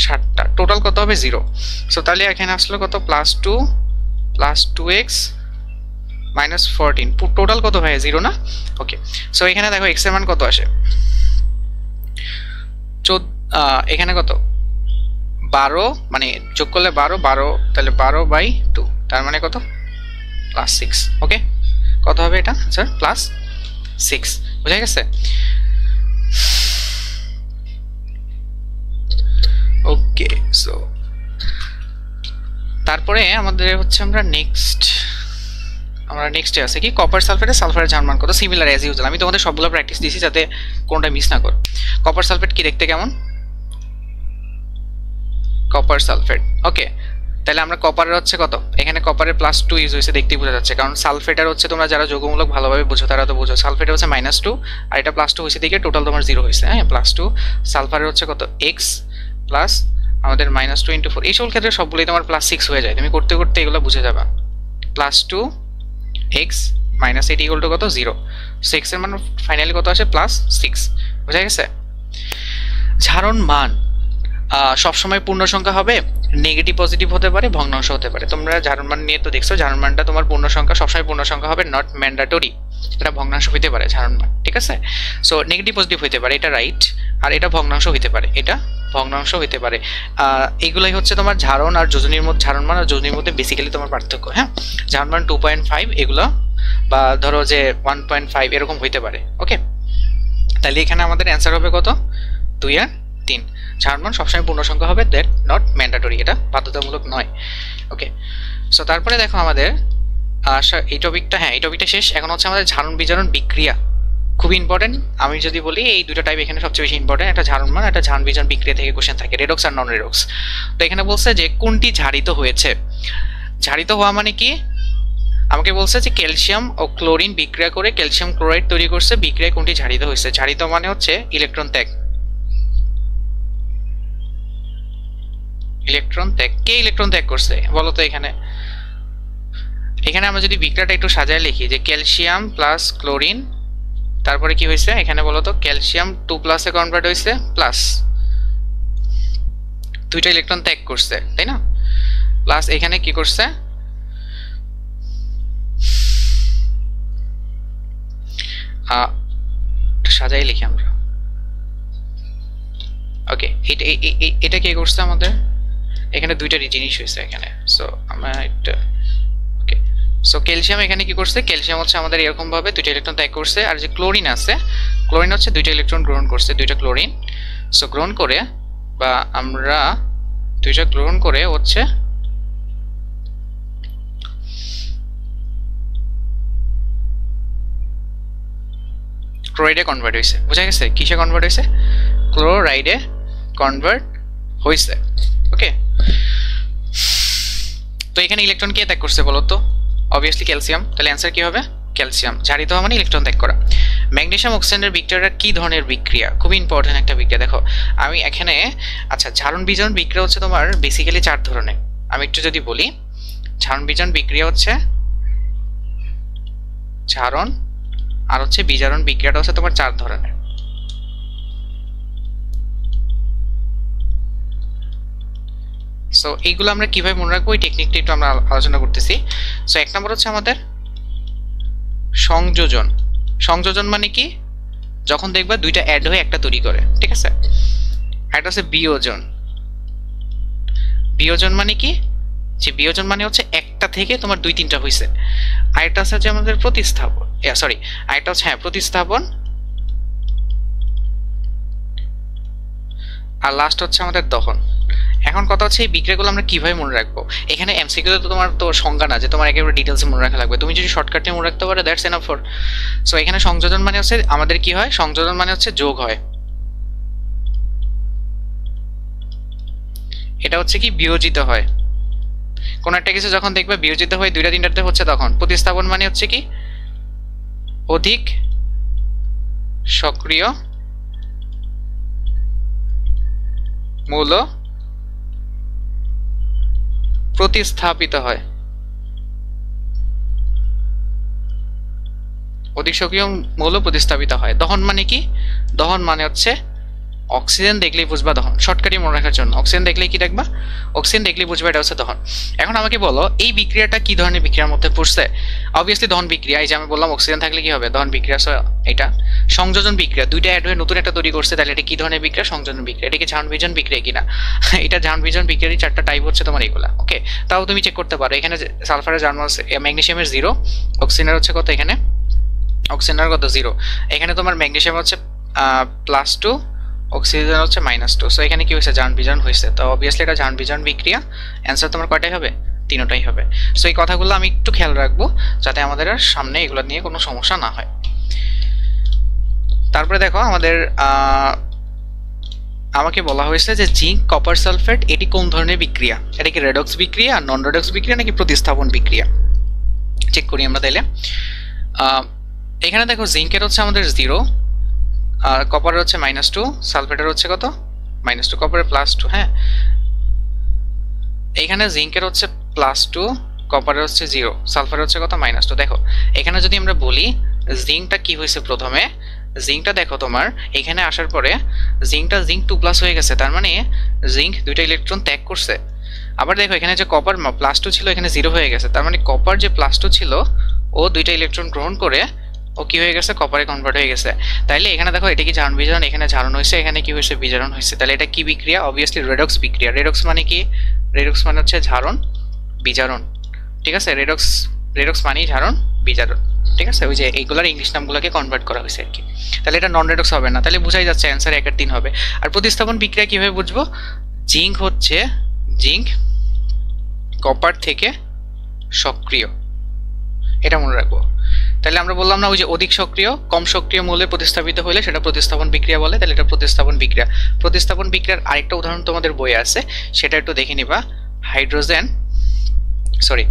7টা, টোটাল কত হবে 0। সো তাহলে এখানে আসলো কত, +2 + 2x -14, টোটাল কত হয় 0 না। ওকে, সো এখানে দেখো x এর মান কত আসে, এখানে কত 12, মানে যোগ করলে 12, তাহলে 12/2, তার মানে কত +6। ওকে, কত হবে এটা স্যার, +6, বুঝা গেছে। ওকে, সো তারপরে আমাদের হচ্ছে আমরা নেক্সটে আছে কি, কপার সালফেটে সালফারের জার্মান কত, সিমিলার অ্যাজ ইউজুয়াল। আমি তোমাদের সবগুলো প্র্যাকটিস দিছি যাতে কোনটা মিস না করো। কপার সালফেট কি দেখতে কেমন, কপার সালফেট। ওকে, তাহলে আমরা কপারের হচ্ছে কত, এখানে কপারের +2 ইউজ হয়েছে, দেখতেই বোঝা যাচ্ছে, কারণ সালফেটার হচ্ছে তোমরা যারা যৌগমূলক ভালোভাবে বুঝো তারা তো বুঝো, সালফেটার হচ্ছে -2 আর এটা +2 হয়েছে, দিকে টোটাল তোমার 0 হয়েছে। হ্যাঁ, +2, সালফারের হচ্ছে কত x প্লাস আমাদের -2 × 4, এই সকল ক্ষেত্রে সবগুলোই তোমার +6 হয়ে যায়, তুমি করতে করতে এগুলো বুঝে যাবা। +2 x -8 = কত 0, 6 এর মান ফাইনালি কত আসে, +6, বুঝা গেছে। ঝারণ মান সবসময় পূর্ণ সংখ্যা হবে, নেগেটিভ পজিটিভ হতে পারে, ভগ্নাংশ হতে পারে। তোমরা ঝারণ মান নিয়ে তো দেখছো, ঝারণ মানটা তোমার পূর্ণ সংখ্যা, সবসময় পূর্ণ সংখ্যা হবে, নট ম্যান্ডেটরি, এটা ভগ্নাংশ হইতে পারে ঝারণ মান, ঠিক আছে। সো নেগেটিভ পজিটিভ হইতে পারে, এটা রাইট, আর এটা ভগ্নাংশ হইতে পারে, এটা ভগ্নাংশ হইতে পারে। এইগুলাই হচ্ছে তোমার ঝারণ আর যোজনীর মধ্যে, ঝারণ মান আর যোজনীর মধ্যে বেসিক্যালি তোমার পার্থক্য। হ্যাঁ, ঝারণ মান 2.5 এগুলো, বা ধরো যে 1.5 এরকম হইতে পারে। ওকে, তাহলে এখানে আমাদের অ্যান্সার হবে কত, 2 আর 3। ঝারণ মান সবসময় পূর্ণ সংখ্যা হবে, দ্যাট নট ম্যান্ডেটরি, এটা বাধ্যতামূলক নয়। ওকে, সো তারপরে দেখো আমাদের এই টপিকটা, হ্যাঁ এই টপিকটা শেষ। এখন হচ্ছে আমাদের ঝারণ বিজারণ বিক্রিয়া, খুবই ইম্পর্টেন্ট। আমি যদি বলি এই দুটো টাইপ এখানে সবচেয়ে বেশি ইম্পর্টেন্ট, একটা ঝারণ মান, একটা ঝারণ বিজারণ বিক্রিয়া থেকে কোশ্চেন থাকে, রেডক্স আর নন রেডক্স। তো এখানে বলছে যে কোনটি ঝারিত হয়েছে, ঝারিত হওয়া মানে কি, আমাকে বলছে যে ক্যালসিয়াম ও ক্লোরিন বিক্রিয়া করে ক্যালসিয়াম ক্লোরাইড তৈরি করছে, বিক্রিয়ায় কোনটি ঝারিত হয়েছে। ঝারিত মানে হচ্ছে ইলেকট্রন ত্যাগ, ইলেকট্রন ত্যাগ, কে ইলেকট্রন ত্যাগ করছে বলো তো। এখানে আমরা যদি বিক্রিয়াটা একটু সাজায় লিখি, যে ক্যালসিয়াম প্লাস ক্লোরিন, তারপরে কি হয়েছে এখানে বলো তো, ক্যালসিয়াম 2+ এ কনভার্ট হয়েছে, প্লাস দুইটা ইলেকট্রন ত্যাগ করছে, তাই না, প্লাস এখানে কি করছে, সাজাই লিখি আমরা। ওকে, এটা কে করছে আমাদের, এখানে দুইটা জিনিস হয়েছে এখানে। সো আমরা একটা, ওকে, সো ক্যালসিয়াম এখানে কি করছে, ক্যালসিয়াম হচ্ছে আমাদের এরকম ভাবে দুইটা ইলেকট্রন ত্যাগ করছে, আর যে ক্লোরিন আছে, ক্লোরিন হচ্ছে দুইটা ইলেকট্রন গ্রহণ করছে, দুইটা ক্লোরিন। সো গ্রহণ করে, বা আমরা দুইটা গ্রহণ করে হচ্ছে ক্লোরাইডে কনভার্ট হয়েছে, বুঝা গেছে, কিসে কনভার্ট হয়েছে, ক্লোরাইডে কনভার্ট হয়েছে। ওকে, তো এখানে ইলেকট্রন কে ত্যাগ করছে বলো তো, অবভিয়াসলি ক্যালসিয়াম, তাহলে অ্যান্সার কি হবে, ক্যালসিয়াম। ঝারিত হওয়া মানে ইলেকট্রন ত্যাগ করা। ম্যাগনেসিয়াম অক্সিজেনের বিক্রিয়াটা কি ধরনের বিক্রিয়া, খুবই ইম্পর্টেন্ট একটা বিক্রিয়া। দেখো আমি এখানে, আচ্ছা ঝারণ বিজারণ বিক্রিয়া হচ্ছে তোমার বেসিক্যালি 4 ধরনের। আমি একটু যদি বলি, ঝারণ বিজারণ বিক্রিয়া হচ্ছে ঝারণ, আর হচ্ছে বিজারণ বিক্রিয়াটা হচ্ছে তোমার 4 ধরনের। সো এইগুলো আমরা কিভাবে মনে রাখবো, এই টেকনিকটা একটু আমরা আলোচনা করতেছি। সো 1 নম্বর হচ্ছে আমাদের সংযোজন, সংযোজন মানে কি? যখন দেখবা দুইটা অ্যাড হয়ে একটা তৈরি করে, ঠিক আছে? এটা হচ্ছে বিয়োজন। বিয়োজন মানে কি? যে বিয়োজন মানে হচ্ছে একটা থেকে তোমার দুই তিনটা হইছে। আরেকটা হচ্ছে যে আমাদের প্রতিস্থাপন, সরি, আরেকটা হচ্ছে হ্যাঁ প্রতিস্থাপন, আর লাস্ট হচ্ছে আমাদের দহন। এখন কথা হচ্ছে এই বিক্রিয়াগুলো আমরা কিভাবে মনে রাখবো? এখানে এমসিকিউ তো তোমার তো সংজ্ঞা না যে তোমার একেবারে ডিটেলসে মনে রাখা লাগবে, তুমি যদি শর্টকাটে মনে রাখতে পারো দ্যাটস এনাফ ফর। সো এখানে সংযোজন মানে হচ্ছে আমাদের কি হয়, সংযোজন মানে হচ্ছে যোগ হয়, এটা হচ্ছে কি বিয়োজিত হয়। কোন একটা কিছু যখন দেখবে বিয়োজিত হয়ে দুইটা তিনটাতে হচ্ছে তখন। প্রতিস্থাপন মানে হচ্ছে কি অধিক সক্রিয় মৌল প্রতিস্থাপিত হয়, অধিক সক্রিয় মৌল প্রতিস্থাপিত হয়। দহন মানে কি? দহন মানে হচ্ছে অক্সিজেন দেখলেই বুঝবা দহন, শর্টকাটে মনে রাখার জন্য অক্সিজেন দেখলেই কি দেখবা, অক্সিজেন দেখলেই বুঝবা এটা হচ্ছে দহন। এখন আমাকে বলো এই বিক্রিয়াটা কি ধরনের বিক্রিয়ার মধ্যে পড়ছে? অবভিয়াসলি দহন বিক্রিয়া। এই যে আমি বললাম অক্সিজেন থাকলে কি হবে, দহন বিক্রিয়া। সো এটা সংযোজন বিক্রিয়া, দুইটা অ্যাড হয়ে নতুন একটা তৈরি করছে, তাহলে এটা কি ধরনের বিক্রিয়া? সংযোজন বিক্রিয়া। এটা কি ঝাউন বিজন বিক্রিয়া কিনা? এটা ঝাউন বিজন বিক্রিয়ারই চারটা টাইপ হচ্ছে তোমার এগুলা, ওকে? তাও তুমি চেক করতে পারো। এখানে সালফারের জার্মাল, ম্যাগনেসিয়ামের 0, অক্সিজেনের হচ্ছে কত, এখানে অক্সিজেনের কত 0, এখানে তোমার ম্যাগনেসিয়াম হচ্ছে +2, অক্সিজেন হচ্ছে -2। সো এখানে কি হয়েছে, জারণ বিজারণ হয়েছে। তো অবভিয়াসলি এটা জারণ বিজারণ বিক্রিয়া। অ্যান্সার তোমার কয়টাই হবে? তিনটাই হবে। সো এই কথাগুলো আমি একটু খেয়াল রাখবো যাতে আমাদের আর সামনে এগুলো নিয়ে কোনো সমস্যা না হয়। তারপরে দেখো আমাদের আমাকে বলা হয়েছে যে জিঙ্ক কপার সালফেট এটি কোন ধরনের বিক্রিয়া? এটা কি রেডক্স বিক্রিয়া, নন রেডক্স বিক্রিয়া নাকি প্রতিস্থাপন বিক্রিয়া? চেক করি আমরা তাইলে। এখানে দেখো জিঙ্কের হচ্ছে আমাদের 0, আর কপারের হচ্ছে -2, সালফেটের হচ্ছে কত -2, কপারের +2। হ্যাঁ, এখানে জিঙ্কের হচ্ছে +2, কপারের হচ্ছে 0, সালফারের হচ্ছে কত -2। দেখো এখানে যদি আমরা বলি জিঙ্কটা কি হয়েছে, প্রথমে জিঙ্কটা দেখো তোমার এখানে আসার পরে জিঙ্কটা জিঙ্ক 2+ হয়ে গেছে, তার মানে জিঙ্ক দুইটা ইলেকট্রন ত্যাগ করছে। আবার দেখো এখানে যে কপার +2 ছিল এখানে 0 হয়ে গেছে, তার মানে কপার যে +2 ছিল ও দুইটা ইলেকট্রন গ্রহণ করে ও কি হয়ে গেছে, কপারে কনভার্ট হয়ে গেছে। তাইলে এখানে দেখো এটা কি জারণ বিজারণ, এখানে জারণ হয়েছে, এখানে কি হয়েছে, বিজারণ হয়েছে। তাহলে এটা কি বিক্রিয়া? অবভিয়াসলি রেডক্স বিক্রিয়া। রেডক্স মানে কি? রেডক্স মানে হচ্ছে জারণ বিজারণ, ঠিক আছে? রেডক্স, রেডক্স মানেই জারণ বিজারণ, ঠিক আছে? ওই যে এইগুলার ইংলিশ নামগুলোকে কনভার্ট করা হয়েছে আর কি। তাহলে এটা নন রেডক্স হবে না, তাহলে বোঝাই যাচ্ছে অ্যান্সার 1 আর 3 হবে। আর প্রতিস্থাপন বিক্রিয়া কিভাবে বুঝবো? জিঙ্ক হচ্ছে জিঙ্ক কপার থেকে সক্রিয়, এটা মনে রাখবো। তাহলে আমরা বললাম না ওই যে অধিক সক্রিয় কম সক্রিয় মৌলে প্রতিস্থাপিত হলে সেটা প্রতিস্থাপন বিক্রিয়া বলে, তাহলে এটা প্রতিস্থাপন বিক্রিয়া। প্রতিস্থাপন বিক্রিয়ার আরেকটা উদাহরণ তোমাদের বইয়ে আছে, সেটা একটু দেখে নিবা। হাইড্রোজেন, সরি,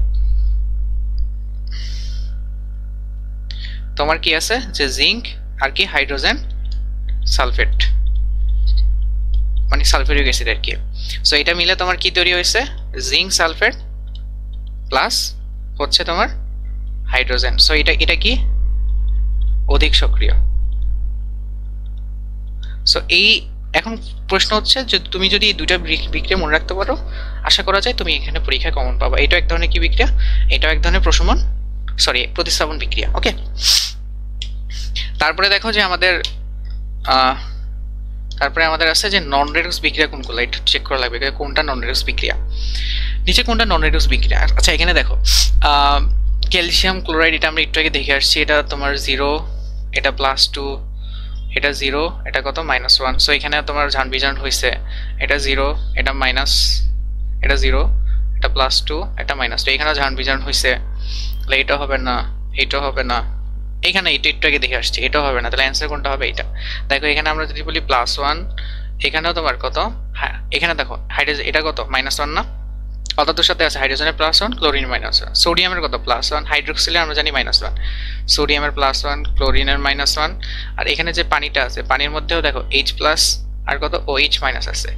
তোমার কি আছে যে জিঙ্ক আর কি হাইড্রোজেন সালফেট, মানে সালফিউরিক অ্যাসিড আর কি। সো এটা মিলে তোমার কি তৈরি হয়েছে, জিঙ্ক সালফেট প্লাস হচ্ছে তোমার হাইড্রোজেন। সো এটা কি অধিক সক্রিয়। সো এই এখন প্রশ্ন হচ্ছে যে তুমি যদি এই দুইটা বিক্রিয়া মনে রাখতে পারো, আশা করা যায় তুমি এখানে পরীক্ষায় কমন পাবা। এটা এক ধরনের কি বিক্রিয়া, এটাও এক ধরনের প্রশমন, সরি প্রতিস্থাপন বিক্রিয়া, ওকে? তারপরে দেখো যে আমাদের তারপরে আমাদের আছে যে নন রেডক্স বিক্রিয়া কোনগুলো, এটা চেক করা লাগবে কোনটা নন রেডক্স বিক্রিয়া, নিচে কোনটা নন রেডক্স বিক্রিয়া। আচ্ছা এখানে দেখো ক্যালসিয়াম ক্লোরাইড, এটা আমরা একটু আগে দেখে আসছি, এটা তোমার 0, এটা +2, এটা 0, এটা কত -1। সো এখানে তোমার জারণ বিজারণ হয়েছে, এটা 0, এটা মাইনাস, এটা 0, এটা +2, এটা -2, এখানে জারণ বিজারণ হয়েছে, তাহলে এটা হবে না, এটা হবে না, এখানে এটা একটু আগে দেখে আসছি, এটা হবে না, তাহলে অ্যান্সার কোনটা হবে? এটা দেখো এখানে আমরা যদি বলি +1, এখানেও তোমার কত, হ্যাঁ এখানে দেখো হাইড্রোজেন এটা কত -1 না, অতটার সাথে আছে হাইড্রোজেনের +1, ক্লোরিন -1, সোডিয়ামের কত +1, হাইড্রোক্সিলের আমরা জানি -1, সোডিয়ামের +1, ক্লোরিনের -1, আর এখানে যে পানিটা আছে পানির মধ্যেও দেখো H+ আর কত OH- আছে,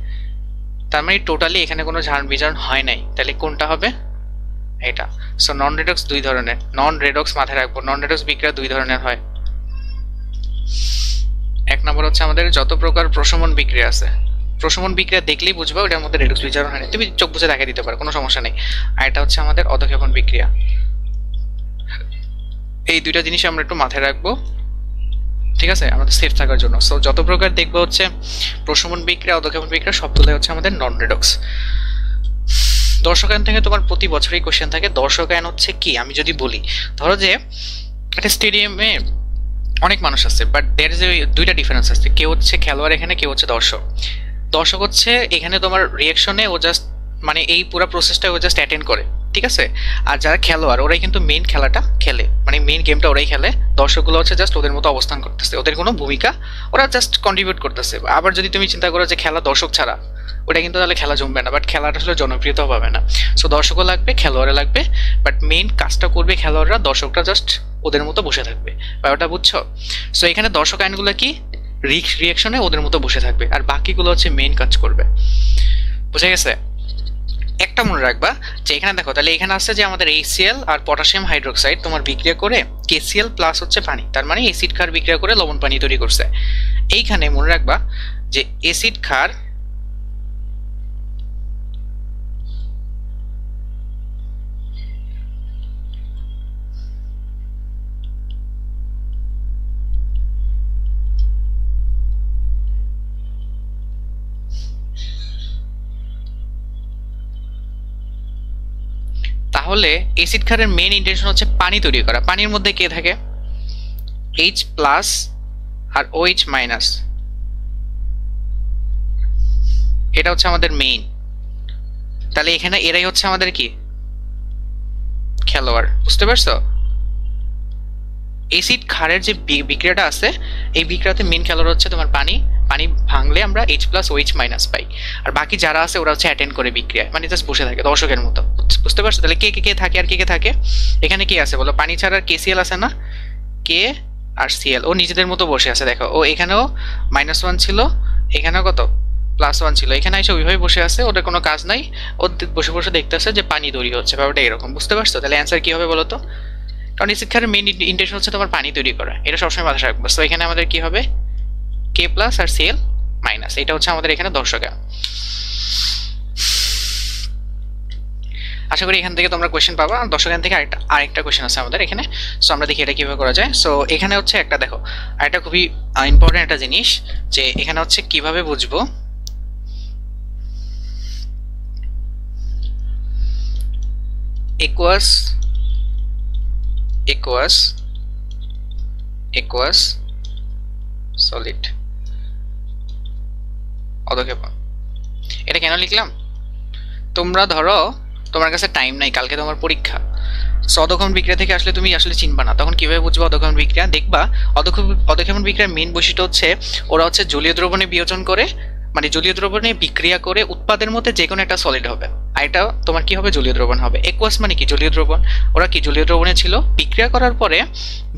তার মানে টোটালি এখানে কোনো জারণ বিজারণ হয় নাই, তাহলে কোনটা হবে? এটা। সো নন রেডক্স দুই ধরনের, নন রেডক্স মাথায় রাখবো, নন রেডক্স বিক্রিয়া দুই ধরনের হয়। এক নম্বর হচ্ছে আমাদের যত প্রকার প্রশমন বিক্রিয়া আছে, প্রশমন বিক্রিয়া দেখলেই বুঝবা ওটার মধ্যে রেডক্স বিজারণ হয় না, তুমি চোখ বুঝে দেখা দিতে পারো, কোনো সমস্যা নেই। আর এটা হচ্ছে আমাদের অধঃক্ষেপণ বিক্রিয়া। এই দুইটা জিনিস আমরা একটু মাথায় রাখবো ঠিক আছে, আমাদের সেফ থাকার জন্য। সো যত প্রকার দেখবো হচ্ছে প্রশমন বিক্রিয়া, অধঃক্ষেপণ বিক্রিয়া, সবগুলোই হচ্ছে আমাদের নন রেডক্স। দর্শক আয়ন থেকে তোমার প্রতি বছরই কোশ্চেন থাকে। দর্শক আয়ন হচ্ছে কি, আমি যদি বলি, ধরো যে একটা স্টেডিয়ামে অনেক মানুষ আছে, বাট দের যে দুইটা ডিফারেন্স আছে, কেউ হচ্ছে খেলোয়াড় এখানে, কেউ হচ্ছে দর্শক। দর্শক হচ্ছে এখানে তোমার রিয়াকশনে ও জাস্ট মানে এই পুরো প্রসেসটা ও জাস্ট অ্যাটেন্ড করে, ঠিক আছে। আর যারা খেলোয়াড় ওরাই কিন্তু মেইন খেলাটা খেলে, মানে মেইন গেমটা ওরাই খেলে। দর্শকগুলো হচ্ছে জাস্ট ওদের মতো অবস্থান করতেছে, ওদের কোনো ভূমিকা, ওরা জাস্ট কন্ট্রিবিউট করতেছে। আবার যদি তুমি চিন্তা করো যে খেলা দর্শক ছাড়া, ওটা কিন্তু তাহলে খেলা জমবে না, বাট খেলাটা আসলে জনপ্রিয়তাও পাবে না। সো দর্শকও লাগবে, খেলোয়াড়ও লাগবে, বাট মেইন কাজটা করবে খেলোয়াড়রা, দর্শকরা জাস্ট ওদের মতো বসে থাকবে। ব্যাপারটা বুঝছো? সো এখানে দর্শক আইনগুলো কি, রিয়াকশনে ওদের মতো বসে থাকবে, আর বাকিগুলো হচ্ছে মেইন কাজ করবে। বুঝে গেছে? একটা মনে রাখবা যে এখানে দেখো, তাহলে এখানে আসছে যে আমাদের HCl আর পটাশিয়াম হাইড্রোক্সাইড তোমার বিক্রিয়া করে KCl প্লাস হচ্ছে পানি, তার মানে অ্যাসিড ক্ষার বিক্রিয়া করে লবণ পানি তৈরি করছে। এইখানে মনে রাখবা যে অ্যাসিড ক্ষার তাহলে অ্যাসিড ক্ষারের মেইন ইন্টেনশন হচ্ছে পানি তৈরি করা। পানির মধ্যে কে থাকে? H প্লাস আর OH মাইনাস, এটা হচ্ছে আমাদের মেইন। তাহলে এখানে এরাই হচ্ছে আমাদের কি, খেলোয়াড়। বুঝতে পারছো? অ্যাসিড ক্ষারের যে বিক্রিয়াটা আছে, এই বিক্রিয়াতে মেইন খেলোয়াড় হচ্ছে তোমার পানি। পানি ভাঙলে আমরা H প্লাস OH মাইনাস পাই, আর বাকি যারা আছে ওরা হচ্ছে অ্যাটেন্ড করে বিক্রিয়ায়, মানে জাস্ট বসে থাকে দর্শকের মতো। বুঝতে পারছো? তাহলে কে কে কে থাকে আর কে কে থাকে? এখানে কি আছে বলো? পানি ছাড়া KCl আছে না, কে আর Cl, ও নিজেদের মতো বসে আছে। দেখো ও এখানেও -1 ছিল, এখানেও কত +1 ছিল, এখানে এসে ওইভাবে বসে আছে, ওদের কোনো কাজ নাই, ও বসে বসে দেখতেছে যে পানি তৈরি হচ্ছে। ব্যাপারটা এরকম। বুঝতে পারছো? তাহলে অ্যান্সার কি হবে বলো তো? কারণ অ্যাসিড ক্ষারের মেইন ইন্টেনশন হচ্ছে তোমার পানি তৈরি করা, এটা সবসময় মাথায় রাখবো। তো এখানে আমাদের কি হবে? K প্লাস আর Cl মাইনাস, এটা হচ্ছে আমাদের এখানে দর্শক। আশা করি এখান থেকে তোমরা কোয়েশ্চেন পাবা। দর্শক থেকে আরেকটা কোয়েশ্চেন আছে আমাদের এখানে। সো আমরা দেখি এটা কিভাবে করা যায়। সো এখানে হচ্ছে একটা দেখো, আরেকটা খুবই ইম্পর্টেন্ট একটা জিনিস, যে এখানে হচ্ছে কিভাবে বুঝবো একুয়াস একুয়াস একুয়াস সলিড অধঃক্ষেপণ। এটা কেন লিখলাম? তোমরা ধরো তোমার কাছে টাইম নাই, কালকে তোমার পরীক্ষা, অধঃক্ষেপণ বিক্রিয়া থেকে আসলে তুমি আসলে চিনবা না, তখন কিভাবে বুঝবো অধঃক্ষেপণ বিক্রিয়া? দেখবা অধঃক্ষেপণ বিক্রিয়ার মেইন বৈশিষ্ট্য হচ্ছে ওরা হচ্ছে জলীয় দ্রবণে বিয়োজন করে, মানে জলীয় দ্রবণে বিক্রিয়া করে উৎপাদের মধ্যে যে কোনো একটা সলিড হবে, আর এটা তোমার কি হবে? জলীয় দ্রবণ হবে। একুয়াস মানে কি? জলীয় দ্রবণ। ওরা কি জলীয় দ্রবণে ছিল, বিক্রিয়া করার পরে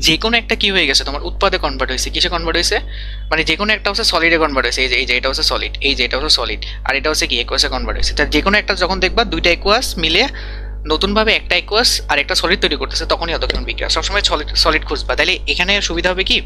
যে কোনো একটা কি হয়ে গেছে তোমার উৎপাদে কনভার্ট হয়েছে। কিসে কনভার্ট হয়েছে? মানে যে কোনো একটা হচ্ছে সলিডে কনভার্ট হয়েছে। এই যে এটা হচ্ছে সলিড, এই যে এটা হচ্ছে সলিড, আর এটা হচ্ছে কি একুয়াসে কনভার্ট হয়েছে। তার যে কোনো একটা যখন দেখবা দুইটা একুয়াস মিলে নতুনভাবে একটা একুয়াস আর একটা সলিড তৈরি করতেছে, তখনই অধঃক্ষেপণ বিক্রিয়া। সবসময় সলিড খুঁজবা। তাহলে এখানে সুবিধা হবে কি,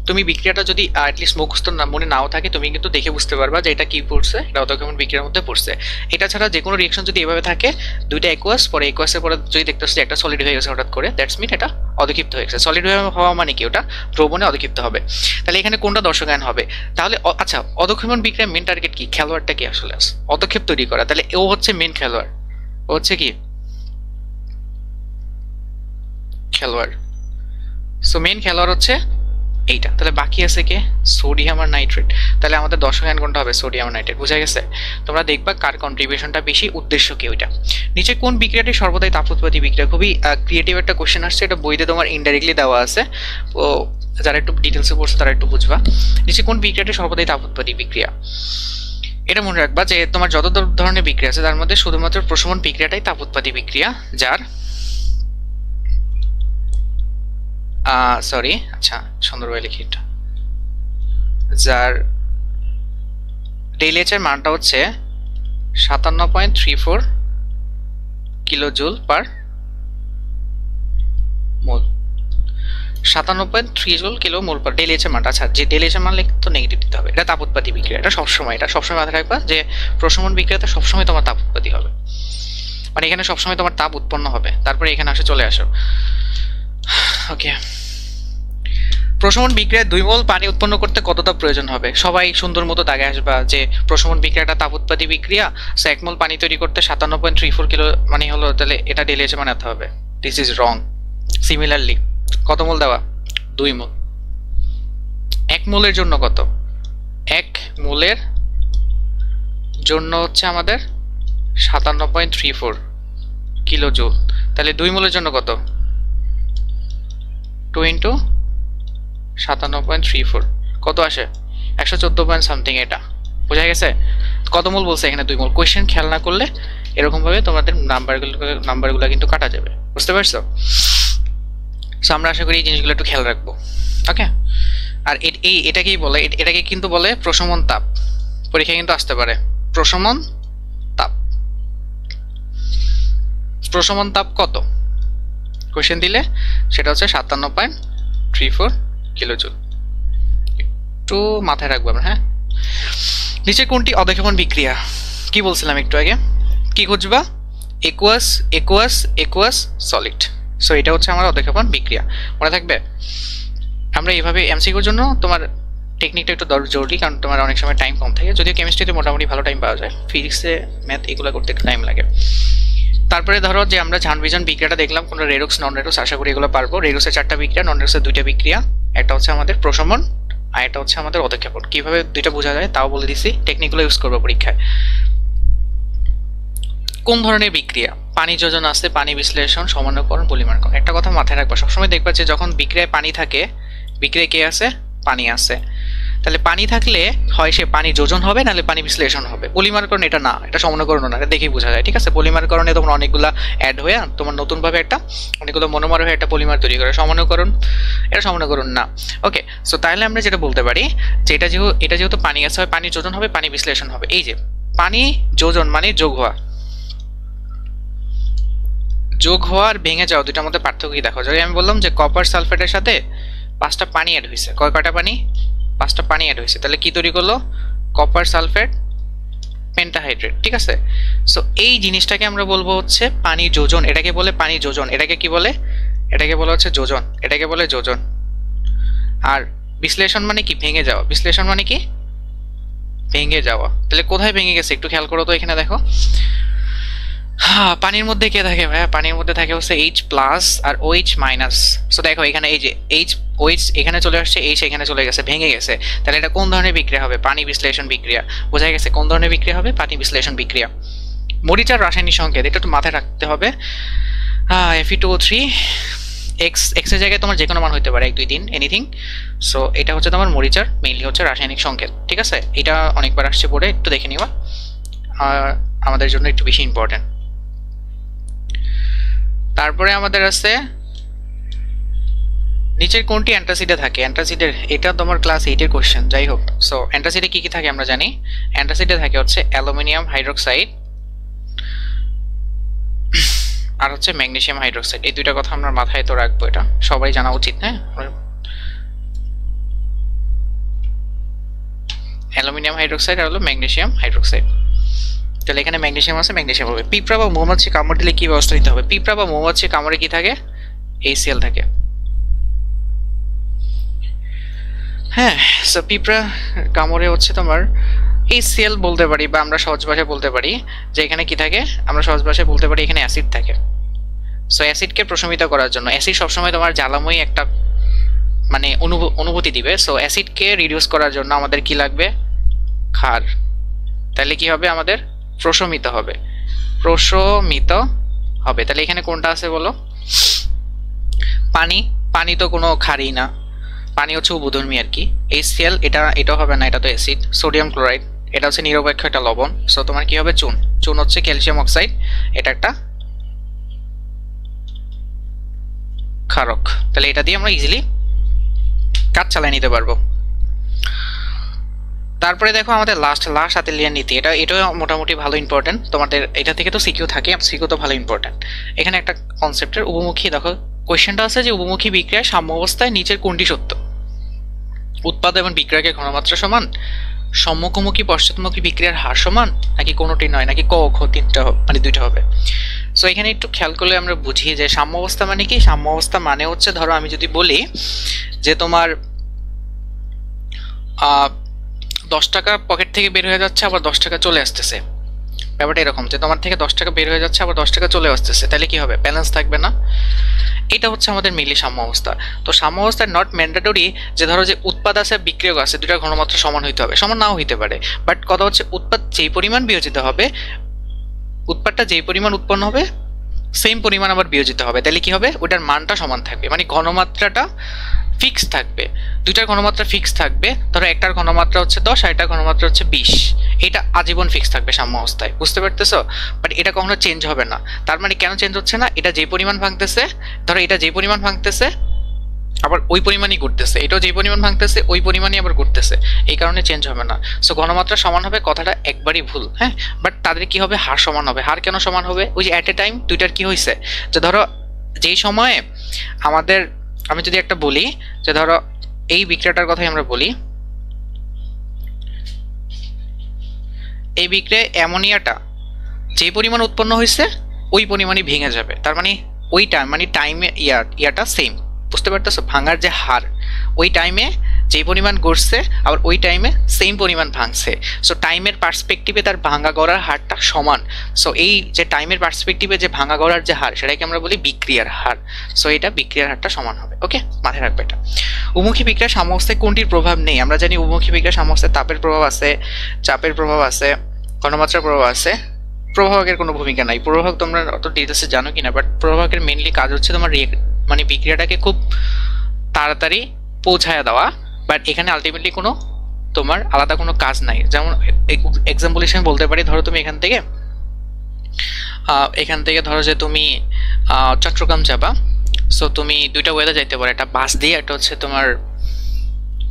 তুমি বিক্রিয়াটা যদি অ্যাটলিস্ট মুখস্থ মনে নাও থাকে, তুমি কিন্তু দেখে বুঝতে পারবা যে এটা কি পড়ছে, এটা অধঃক্ষেপণ বিক্রিয়ার মধ্যে পড়ছে। এটা ছাড়া যে কোনো রিঅ্যাকশন যদি এভাবে থাকে, দুইটা একুয়াস পরে একুয়াসের পরে যদি দেখতেছি একটা সলিড হয়ে গেছে হঠাৎ করে, দ্যাটস মিন এটা অধঃক্ষিপ্ত হয়ে গেছে। সলিড হওয়া মানে কি? ওটা দ্রবণে অধঃক্ষিপ্ত হবে। তাহলে এখানে কোনটা দর্শক আয়ন হবে? তাহলে আচ্ছা, অধঃক্ষেপণ বিক্রিয়ার মেন টার্গেট কি? খেলোয়াড়টা কি আসলে আছে? অধঃক্ষেপ তৈরি করা। তাহলে ও হচ্ছে মেন খেলোয়াড়, ও হচ্ছে কি খেলোয়াড়। সো মেন খেলোয়াড় হচ্ছে এইটা। তাহলে বাকি আছে কে? সোডিয়াম আর নাইট্রেট। তাহলে আমাদের দর্শক আয়ন কোনটা হবে? সোডিয়াম আর নাইট্রেট। বুঝা গেছে? তোমরা দেখবা কার কন্ট্রিবিউশনটা বেশি, উদ্দেশ্য কি ওইটা। নিচে কোন বিক্রিয়াটি সর্বদাই তাপ উৎপত্তি বিক্রিয়া? খুবই ক্রিয়েটিভ একটা কোশ্চেন আসছে, এটা বইতে তোমার ইনডাইরেক্টলি দেওয়া আছে, তো যারা একটু ডিটেলসে পড়ছে তারা একটু বুঝবা। নিচে কোন বিক্রিয়াটি সর্বদাই তাপ উৎপত্তি বিক্রিয়া? এটা মনে রাখবা যে তোমার যত ধরনের বিক্রিয়া আছে তার মধ্যে শুধুমাত্র প্রশমন বিক্রিয়াটাই তাপ উৎপত্তি বিক্রিয়া, যার সরি, আচ্ছা সুন্দরভাবে লিখি এটা, যার ডেইলি এর মানটা হচ্ছে 57.34 কিলোজুল পার মোল। 57.3 জুল কিলো মোল পার ডেইলি এর মানটা। আচ্ছা, যে ডেইলি এর মান লিখতে তো নেগেটিভ দিতে হবে। এটা তাপ উৎপত্তি বিক্রিয়া, এটা সবসময় মাথায় রাখবা যে প্রশমন বিক্রিয়াতে সবসময় তোমার তাপ উৎপত্তি হবে, মানে এখানে সবসময় তোমার তাপ উৎপন্ন হবে। তারপরে এখানে চলে আসো। ওকে, প্রশমন বিক্রিয়ায় 2 মোল পানি উৎপন্ন করতে কত তাপ প্রয়োজন হবে? সবাই সুন্দর মতো দাগে আসবা যে প্রশমন বিক্রিয়াটা তাপ উৎপাদী বিক্রিয়া, সো 1 মোল পানি তৈরি করতে 57.34 কিলো মানে হলো, তাহলে এটা ঢেলে বানাতে হবে। This is wrong. সিমিলারলি কত মোল দেওয়া? 2 মোল। 1 মোলের জন্য কত? 1 মোলের জন্য হচ্ছে আমাদের 57.34 কিলো জুল। তাহলে 2 মোলের জন্য কত? 2 ইন্টু 57.34 কত আসে? 114 পয়েন্ট সামথিং। এটা বোঝা গেছে? কত মোল বলছে এখানে? 2 মোল। কোয়েশ্চেন খেয়াল না করলে এরকম ভাবে তোমাদের নাম্বারগুলো কিন্তু কাটা যাবে, বুঝতে পারছো? সো আমরা আশা করি এই জিনিসগুলো একটু খেয়াল রাখবো, ওকে? আর এটাকেই বলে, এটাকে কিন্তু বলে প্রশমন তাপ। পরীক্ষায় কিন্তু আসতে পারে প্রশমন তাপ। প্রশমন তাপ কত কোশ্চেন দিলে সেটা হচ্ছে 57.34 কিলোজুল। একটু মাথায় রাখবো আমরা, হ্যাঁ? নিচে কোনটি অদক্ষেপণ বিক্রিয়া? কি বলছিলাম একটু আগে? কি খুঁজবা? Aqueous aqueous aqueous solid. So এটা হচ্ছে আমার অদক্ষেপণ বিক্রিয়া, মনে থাকবে? আমরা এইভাবে এমসিকিউর জন্য তোমার টেকনিকটা একটু জরুরি, কারণ তোমার অনেক সময় টাইম কম থাকে। যদিও কেমিস্ট্রিতে মোটামুটি ভালো টাইম পাওয়া যায়, ফিজিক্সে ম্যাথ এগুলো করতে একটু টাইম লাগে। তারপরে ধরো যে আমরা ঝানভিজন বিক্রিয়াটা দেখলাম, কোনো রেডক্স নন রেডক্স, আশা করি এগুলো পারবো। রেডক্সের 4টা বিক্রিয়া, নন রেডক্সের 2টা বিক্রিয়া। একটা হচ্ছে আমাদের প্রশমন আর এটা হচ্ছে আমাদের অদক্ষেপণ। কিভাবে দুইটা বোঝা যায় তাও বলে দিছি, টেকনিকগুলো ইউজ করবো পরীক্ষায়। কোন ধরনের বিক্রিয়া? পানি যোজন আছে, পানি বিশ্লেষণ, সমন্বয়করণ, পলিমারকরণ। একটা কথা মাথায় রাখবা, সবসময় দেখবা যে যখন বিক্রিয়ায় পানি থাকে, বিক্রিয়ায় কে আছে? পানি আছে। তাহলে পানি থাকলে হয় সে পানি যোজন হবে, নাহলে পানি বিশ্লেষণ হবে। পলিমারকরণ এটা না, এটা সমন্বয়করণ না, এটা দেখেই বোঝা যায়, ঠিক আছে? পলিমারকরণে তোমার অনেকগুলো অ্যাড হয়ে তোমার নতুনভাবে একটা অনেকগুলো মনোমার হয়ে একটা পলিমার তৈরি করে। সমন্বয়করণ এটা সমন্বয়করণ না, ওকে? সো তাহলে আমরা যেটা বলতে পারি যে এটা যেহেতু পানি আছে, হয় পানি যোজন হবে, পানি বিশ্লেষণ হবে। এই যে পানি যোজন মানে যোগ হওয়া, যোগ হওয়া আর ভেঙে যাওয়া, দুইটার মধ্যে পার্থক্য কি দেখো? যদি আমি বললাম যে কপার সালফেটের সাথে 5টা পানি অ্যাড হয়েছে, কয়টা পানি? 5টা পানি অ্যাড হয়েছে, তাহলে কি তৈরি করলো? কপার সালফেট পেন্টাহাইড্রেট, ঠিক আছে? সো এই জিনিসটাকে আমরা বলবো হচ্ছে পানি যোজন। এটাকে বলে পানি যোজন। এটাকে কি বলে? এটাকে বলা হচ্ছে যোজন, এটাকে বলে যোজন। আর বিশ্লেষণ মানে কি? ভেঙে যাওয়া। বিশ্লেষণ মানে কি? ভেঙে যাওয়া। তাহলে কোথায় ভেঙে গেছে একটু খেয়াল করো তো, এখানে দেখো। হ্যাঁ, পানির মধ্যে কে থাকে ভাইয়া? পানির মধ্যে থাকে হচ্ছে H প্লাস আর OH মাইনাস। সো দেখো এখানে এই যে OH এখানে চলে আসছে, H এখানে চলে গেছে, ভেঙে গেছে। তাহলে এটা কোন ধরনের বিক্রিয়া হবে? পানি বিশ্লেষণ বিক্রিয়া। বোঝা গেছে কোন ধরনের বিক্রিয়া হবে? পানি বিশ্লেষণ বিক্রিয়া। মরিচার রাসায়নিক সংকেত এটা একটু মাথায় রাখতে হবে। Fe2O3 এক্স এর জায়গায় তোমার যে কোনো মান হতে পারে, 1 2 3 এনিথিং। সো এটা হচ্ছে তোমার মরিচার মেইনলি হচ্ছে রাসায়নিক সংকেত, ঠিক আছে? এটা অনেকবার আসছে পড়ে, একটু দেখে নিবা, আর আমাদের জন্য একটু বেশি ইম্পর্টেন্ট। তারপরে আমাদের আছে নিচের কোনটি অ্যান্টাসিডে থাকে? অ্যান্টাসিডের এটা তোমার ক্লাস 8 এর কোশ্চেন, যাই হোক। সো অ্যান্টাসিডে কি কি থাকে আমরা জানি। অ্যান্টাসিডে থাকে হচ্ছে অ্যালুমিনিয়াম হাইড্রোক্সাইড আর হচ্ছে ম্যাগনেসিয়াম হাইড্রোক্সাইড। এই দুইটা কথা আমরা মাথায় তো রাখবো, এটা সবাই জানা উচিত, হ্যাঁ? অ্যালুমিনিয়াম হাইড্রোক্সাইড আর হলো ম্যাগনেসিয়াম হাইড্রোক্সাইড। তাহলে এখানে ম্যাগনেসিয়াম আছে, ম্যাগনেসিয়াম হবে। পিঁপড়া বা মৌমাছি কামড় দিলে কি ব্যবস্থা নিতে হবে? পিঁপড়া বা মৌমাছি কামড়ে কি থাকে? HCl থাকে, হ্যাঁ। সো পিঁপড়া কামড়ে হচ্ছে তোমার HCl বলতে পারি, বা আমরা সহজ ভাষায় বলতে পারি যে এখানে কি থাকে? আমরা সহজ ভাষায় বলতে পারি এখানে অ্যাসিড থাকে। সো অ্যাসিডকে প্রশমিত করার জন্য, অ্যাসিড সবসময় তোমার জ্বালাময়ী একটা মানে অনুভূতি দিবে। সো অ্যাসিডকে রিডিউস করার জন্য আমাদের কি লাগবে? ক্ষার। তাহলে কি হবে? আমাদের প্রশমিত হবে, প্রশমিত হবে। তাহলে এখানে কোনটা আছে বলো? পানি। পানি তো কোনো ক্ষারই না, পানি হচ্ছে উভধর্মী আর কি। HCl এটা হবে না, এটা তো অ্যাসিড। সোডিয়াম ক্লোরাইড এটা হচ্ছে নিরপেক্ষ একটা লবণ। সো তোমার কি হবে? চুন। চুন হচ্ছে ক্যালসিয়াম অক্সাইড, এটা একটা ক্ষারক। তাহলে এটা দিয়ে আমরা ইজিলি কাজ চালিয়ে নিতে পারবো। তারপরে দেখো আমাদের লাস্ট অ্যাতেলিয়ান নীতি। এটাও মোটামুটি ভালো ইম্পর্টেন্ট তোমাদের, এটা থেকে তো সিকিউ থাকে, সিকিউ তো ভালো ইম্পর্টেন্ট। এখানে একটা কনসেপ্টের উভমুখী দেখো কোয়েশ্চেনটা আছে যে উভমুখী বিক্রিয়ায় সাম্য অবস্থায় নিচের কোনটি সত্য? উৎপাদ এবং বিক্রিয়াকে ঘনমাত্রা সমান, সম্মুখমুখী পশ্চাৎমুখী বিক্রিয়ার হার সমান, নাকি কোনোটি নয়, নাকি ক খ তিনটা মানে দুইটা হবে। সো এখানে একটু খেয়াল করলে আমরা বুঝি যে সাম্য অবস্থা মানে কি? সাম্য অবস্থা মানে হচ্ছে ধরো আমি যদি বলি যে তোমার 10 টাকা পকেট থেকে বের হয়ে যাচ্ছে, আবার 10 টাকা চলে আসতেছে। ব্যাপারটা এরকম যে তোমার থেকে 10 টাকা বের হয়ে যাচ্ছে, আবার 10 টাকা চলে আসতেছে, তাহলে কি হবে? ব্যালেন্স থাকবে না। এটা হচ্ছে আমাদের মেইনলি সাম্য অবস্থা। তো সাম্য অবস্থায় নট ম্যান্ডেটরি যে ধরো যে উৎপাদ আছে বিক্রিয়ক আছে, দুটার ঘনমাত্রা সমান হইতে হবে, সমান নাও হইতে পারে, বাট কথা হচ্ছে উৎপাদ যেই পরিমাণ বিয়োজিত হবে, উৎপাদটা যেই পরিমাণ উৎপন্ন হবে সেম পরিমাণ আবার বিয়োজিত হবে, তাহলে কি হবে? ওটার মানটা সমান থাকবে, মানে ঘনমাত্রাটা ফিক্স থাকবে। দুইটার ঘনমাত্রা ফিক্স থাকবে, ধরো একটার ঘনমাত্রা হচ্ছে 10 আর একটার ঘনমাত্রা হচ্ছে 20, এটা আজীবন ফিক্স থাকবে সাম্য অবস্থায়, বুঝতে পারতেছো? বাট এটা কখনো চেঞ্জ হবে না। তার মানে কেন চেঞ্জ হচ্ছে না? এটা যে পরিমাণ ভাঙতেছে, ধরো এটা যে পরিমাণ ভাঙতেছে আবার ওই পরিমাণই ঘুরতেছে, এটাও যে পরিমাণ ভাঙতেছে ওই পরিমাণই আবার ঘুরতেছে, এই কারণে চেঞ্জ হবে না। সো ঘনমাত্রা সমান হবে কথাটা একবারই ভুল, হ্যাঁ। বাট তাদের কি হবে? হার সমান হবে। হার কেন সমান হবে? ওই যে অ্যাট এ টাইম দুইটার কি হয়েছে, যে ধরো যেই সময়ে আমাদের, আমি যদি একটা বলি যে ধরো এই বিক্রিয়াটার কথাই আমরা বলি, এই বিক্রিয়ায় অ্যামোনিয়াটা যে পরিমাণ উৎপন্ন হয়েছে ওই পরিমাণই ভেঙে যাবে, তার মানে ওই টাইম মানে টাইমে ইয়াটা সেম, বুঝতে পারতেছো? ভাঙার যে হার ওই টাইমে যে পরিমাণ গড়ছে আবার ওই টাইমে সেম পরিমাণ ভাঙছে। সো টাইমের পার্সপেক্টিভে তার ভাঙা গড়ার হারটা সমান। সো এই যে টাইমের পার্সপেক্টিভে যে ভাঙা গড়ার যে হার সেটাকে আমরা বলি বিক্রিয়ার হার। সো এটা বিক্রিয়ার হারটা সমান হবে। ওকে, মাথায় রাখবে এটা। উন্মুখী বিক্রিয়া সাম্যাবস্থায় কোনটির প্রভাব নেই? আমরা জানি উন্মুখী বিক্রিয়া সাম্যাবস্থায় তাপের প্রভাব আছে, চাপের প্রভাব আছে, ঘনমাত্রার প্রভাব আছে, প্রভাবকের কোনো ভূমিকা নাই। প্রভাবক তোমরা অত ডিটেলসে জানো কিনা, বাট প্রভাবকের মেইনলি কাজ হচ্ছে তোমার মানে বিক্রিয়াটাকে খুব তাড়াতাড়ি পৌঁছায় দেওয়া, বাট এখানে আলটিমেটলি কোনো তোমার আলাদা কোনো কাজ নাই। যেমন এক্সাম্পল হিসেবে বলতে পারি, ধরো তুমি এখান থেকে ধরো যে তুমি চট্টগ্রাম যাবা, সো তুমি দুইটা ওয়েতে যাইতে পারো, একটা বাস দিয়ে, একটা হচ্ছে তোমার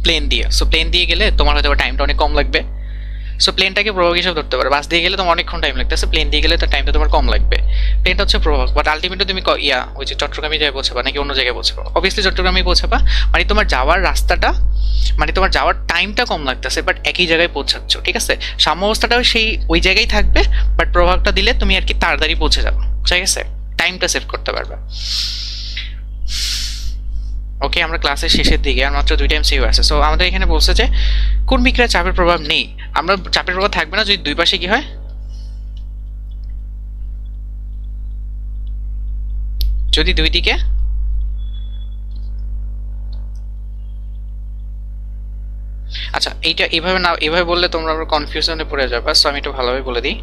প্লেন দিয়ে। সো প্লেন দিয়ে গেলে তোমার হয়তো টাইমটা অনেক কম লাগবে, সো প্লেনটাকে প্রভাবক হিসেবে ধরতে পারো। বাস দিয়ে গেলে তোমার অনেকক্ষণ টাইম লাগতেছে, প্লেন দিয়ে গেলে তার টাইমটা তোমার কম লাগবে। প্লেনটা হচ্ছে প্রভাবক, বাট আলটিমেটলি তুমি ওই যে চট্টগ্রামে যাই পৌঁছাবা নাকি অন্য জায়গায় পৌঁছাবা? অবভিয়াসলি চট্টগ্রামেই পৌঁছাবা, মানে তোমার যাওয়ার রাস্তাটা মানে তোমার যাওয়ার টাইমটা কম লাগতেছে, বাট একই জায়গায় পৌঁছাচ্ছ, ঠিক আছে? সাম্য অবস্থাটাও সেই ওই জায়গায় থাকবে, বাট প্রভাবকটা দিলে তুমি আর কি তাড়াতাড়ি পৌঁছে যাবে, ঠিক আছে? টাইমটা সেভ করতে পারবে। ওকে, আমরা ক্লাসের শেষের দিকে, আর মাত্র 2টা এমসিকিউ আছে। সো আমাদের এখানে বলছে যে কোন বিক্রিয়ায় চাপের প্রভাব নেই? আমরা চাপের প্রভাব থাকবে না যদি দুই পাশে কি হয়, যদি দুই দিকে আচ্ছা এইটা এইভাবে না, এভাবে বললে তোমরা আবার কনফিউশনে পড়ে যাবে। সো আমি একটু ভালোভাবে বলে দিই।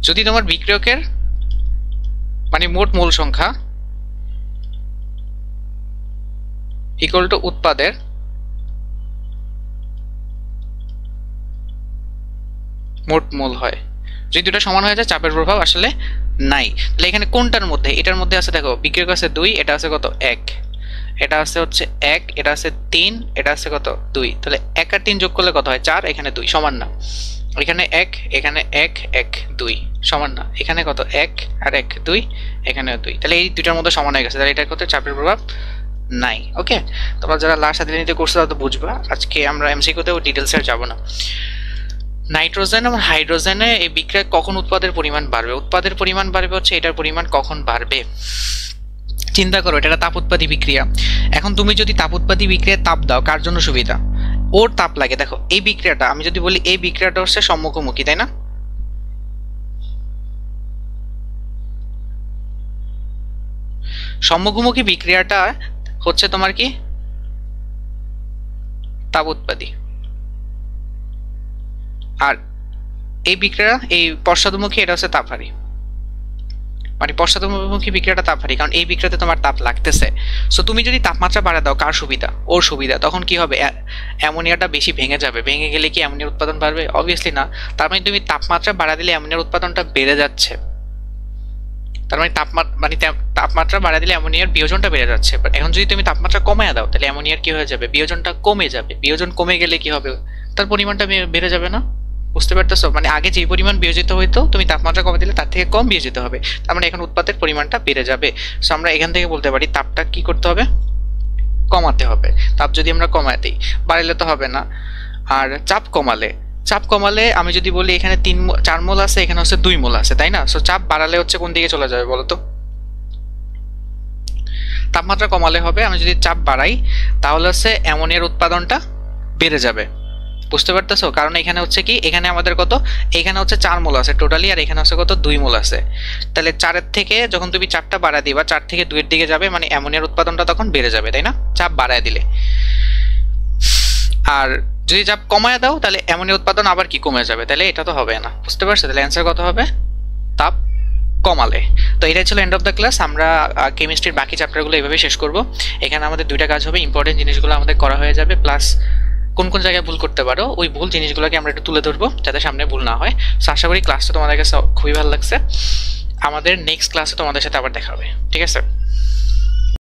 যদি তোমার বিক্রিয়কের মানে মোট মোল সংখ্যা ইকুয়াল টু উৎপাদের মোট মোল হয়, যদি দুটো সমান হয়ে যায় চাপের প্রভাব আসলে নাই। তাহলে এখানে কোনটার মধ্যে? এটার মধ্যে আছে, দেখো বিক্রিয়ক আছে 2, এটা আছে কত 1, এটা আছে হচ্ছে 1, এটা আছে 3, এটা আছে কত 2, তাহলে 1 আর 3 যোগ করলে কত হয় 4, এখানে 2 সমান না, এখানে 1, এখানে 1, 1, 2 সমান না, এখানে কত 1 আর 1 2, এখানে 2, তাহলে এই দুইটার মধ্যে সমান হয়ে গেছে, তাহলে এটার ক্ষেত্রে চাপের প্রভাব নাই। ওকে, তোমরা যারা লাস্ট সাথে করছো তারা তো বুঝবা। আজকে আমরা এমসিকিউতেও ডিটেলসে আর যাবো না। নাইট্রোজেন এবং হাইড্রোজেনে এই বিক্রিয়ায় কখন উৎপাদের পরিমাণ বাড়বে? উৎপাদের পরিমাণ বাড়বে হচ্ছে এটার পরিমাণ কখন বাড়বে, চিন্তা করো, এটা তাপ উৎপাদী বিক্রিয়া। এখন তুমি যদি তাপ উৎপাদী বিক্রিয়ায় তাপ দাও, কার জন্য সুবিধা? ওর তাপ লাগে। দেখো এই বিক্রিয়াটা, আমি যদি বলি এই বিক্রিয়াটা হচ্ছে সম্মুখমুখী, তাই না? সম্মুখমুখী বিক্রিয়াটা হচ্ছে তোমার কি তাপ উৎপাদী, আর এই বিক্রিয়া এই পশ্চাদমুখী এটা হচ্ছে তাপহারী। মানে পশ্চাদমুখী বিক্রিয়াটা তাপহারী, কারণ এই বিক্রিয়াতে তোমার তাপ লাগতেছে। সো তুমি যদি তাপমাত্রা বাড়া দাও, কার সুবিধা? ওর সুবিধা। তখন কি হবে? অ্যামোনিয়াটা বেশি ভেঙে যাবে। ভেঙে গেলে কি অ্যামোনিয়ার উৎপাদন বাড়বে? অবভিয়াসলি না। তার মানে তুমি তাপমাত্রা বাড়া দিলে অ্যামোনিয়ার উৎপাদনটা বেড়ে যাচ্ছে, তার মানে তাপমাত্রা বাড়া দিলে অ্যামোনিয়ার বিয়োজনটা বেড়ে যাচ্ছে। বাট এখন যদি তুমি তাপমাত্রা কমায় দাও, তাহলে অ্যামোনিয়ার কি হয়ে যাবে? বিয়োজনটা কমে যাবে। বিয়োজন কমে গেলে কি হবে? তার পরিমাণটা বেড়ে যাবে না? বুঝতে পারতেছো? মানে আগে যে পরিমাণ বিয়োজিত হইতো, তুমি তাপমাত্রা কমে দিলে তার থেকে কম বিয়োজিত হবে, তার মানে এখন উৎপাদের পরিমাণটা বেড়ে যাবে। সো আমরা এখান থেকে বলতে পারি তাপটা কি করতে হবে? কমাতে হবে। তাপ যদি আমরা কমায় দিই, বাড়ালে তো হবে না। আর চাপ কমালে আমি যদি বলি এখানে 4 মোল আছে, এখানে হচ্ছে 2 মোল আছে, তাই না? সো চাপ বাড়ালে হচ্ছে কোন দিকে চলে যাবে বলো তো? তাপমাত্রা কমালে হবে, আমি যদি চাপ বাড়াই তাহলে হচ্ছে অ্যামোনিয়ার উৎপাদনটা বেড়ে যাবে। বুঝতে পারতেছো? কারণ এখানে হচ্ছে কি, এখানে আমাদের কত, এখানে হচ্ছে 4 মোল আছে টোটালি, আর এখানে হচ্ছে কত 2 মোল আছে। তাহলে 4-এর থেকে যখন তুমি 4টা বাড়া দিবা, 4 থেকে 2-এর দিকে যাবে, মানে অ্যামোনিয়ার উৎপাদনটা তখন বেড়ে যাবে, তাই না? চাপ বাড়ায় দিলে। আর যদি চাপ কমায় দাও তাহলে অ্যামোনিয়া উৎপাদন আবার কি কমে যাবে, তাহলে এটা তো হবে না। বুঝতে পারছো? তাহলে অ্যান্সার কত হবে? তাপ কমালে। তো এটাই ছিল এন্ড অফ দ্য ক্লাস। আমরা কেমিস্ট্রির বাকি চ্যাপ্টারগুলো এভাবে শেষ করব। এখানে আমাদের 2টা কাজ হবে, ইম্পর্টেন্ট জিনিসগুলো আমাদের করা হয়ে যাবে, প্লাস কোন কোন জায়গায় ভুল করতে পারো ওই ভুল জিনিসগুলোকে আমরা একটু তুলে ধরবো যাতে সামনে ভুল না হয়। সো আশা করি ক্লাসটা তোমাদের কাছে খুবই ভালো লাগছে। আমাদের নেক্সট ক্লাসে তোমাদের সাথে আবার দেখা হবে, ঠিক আছে?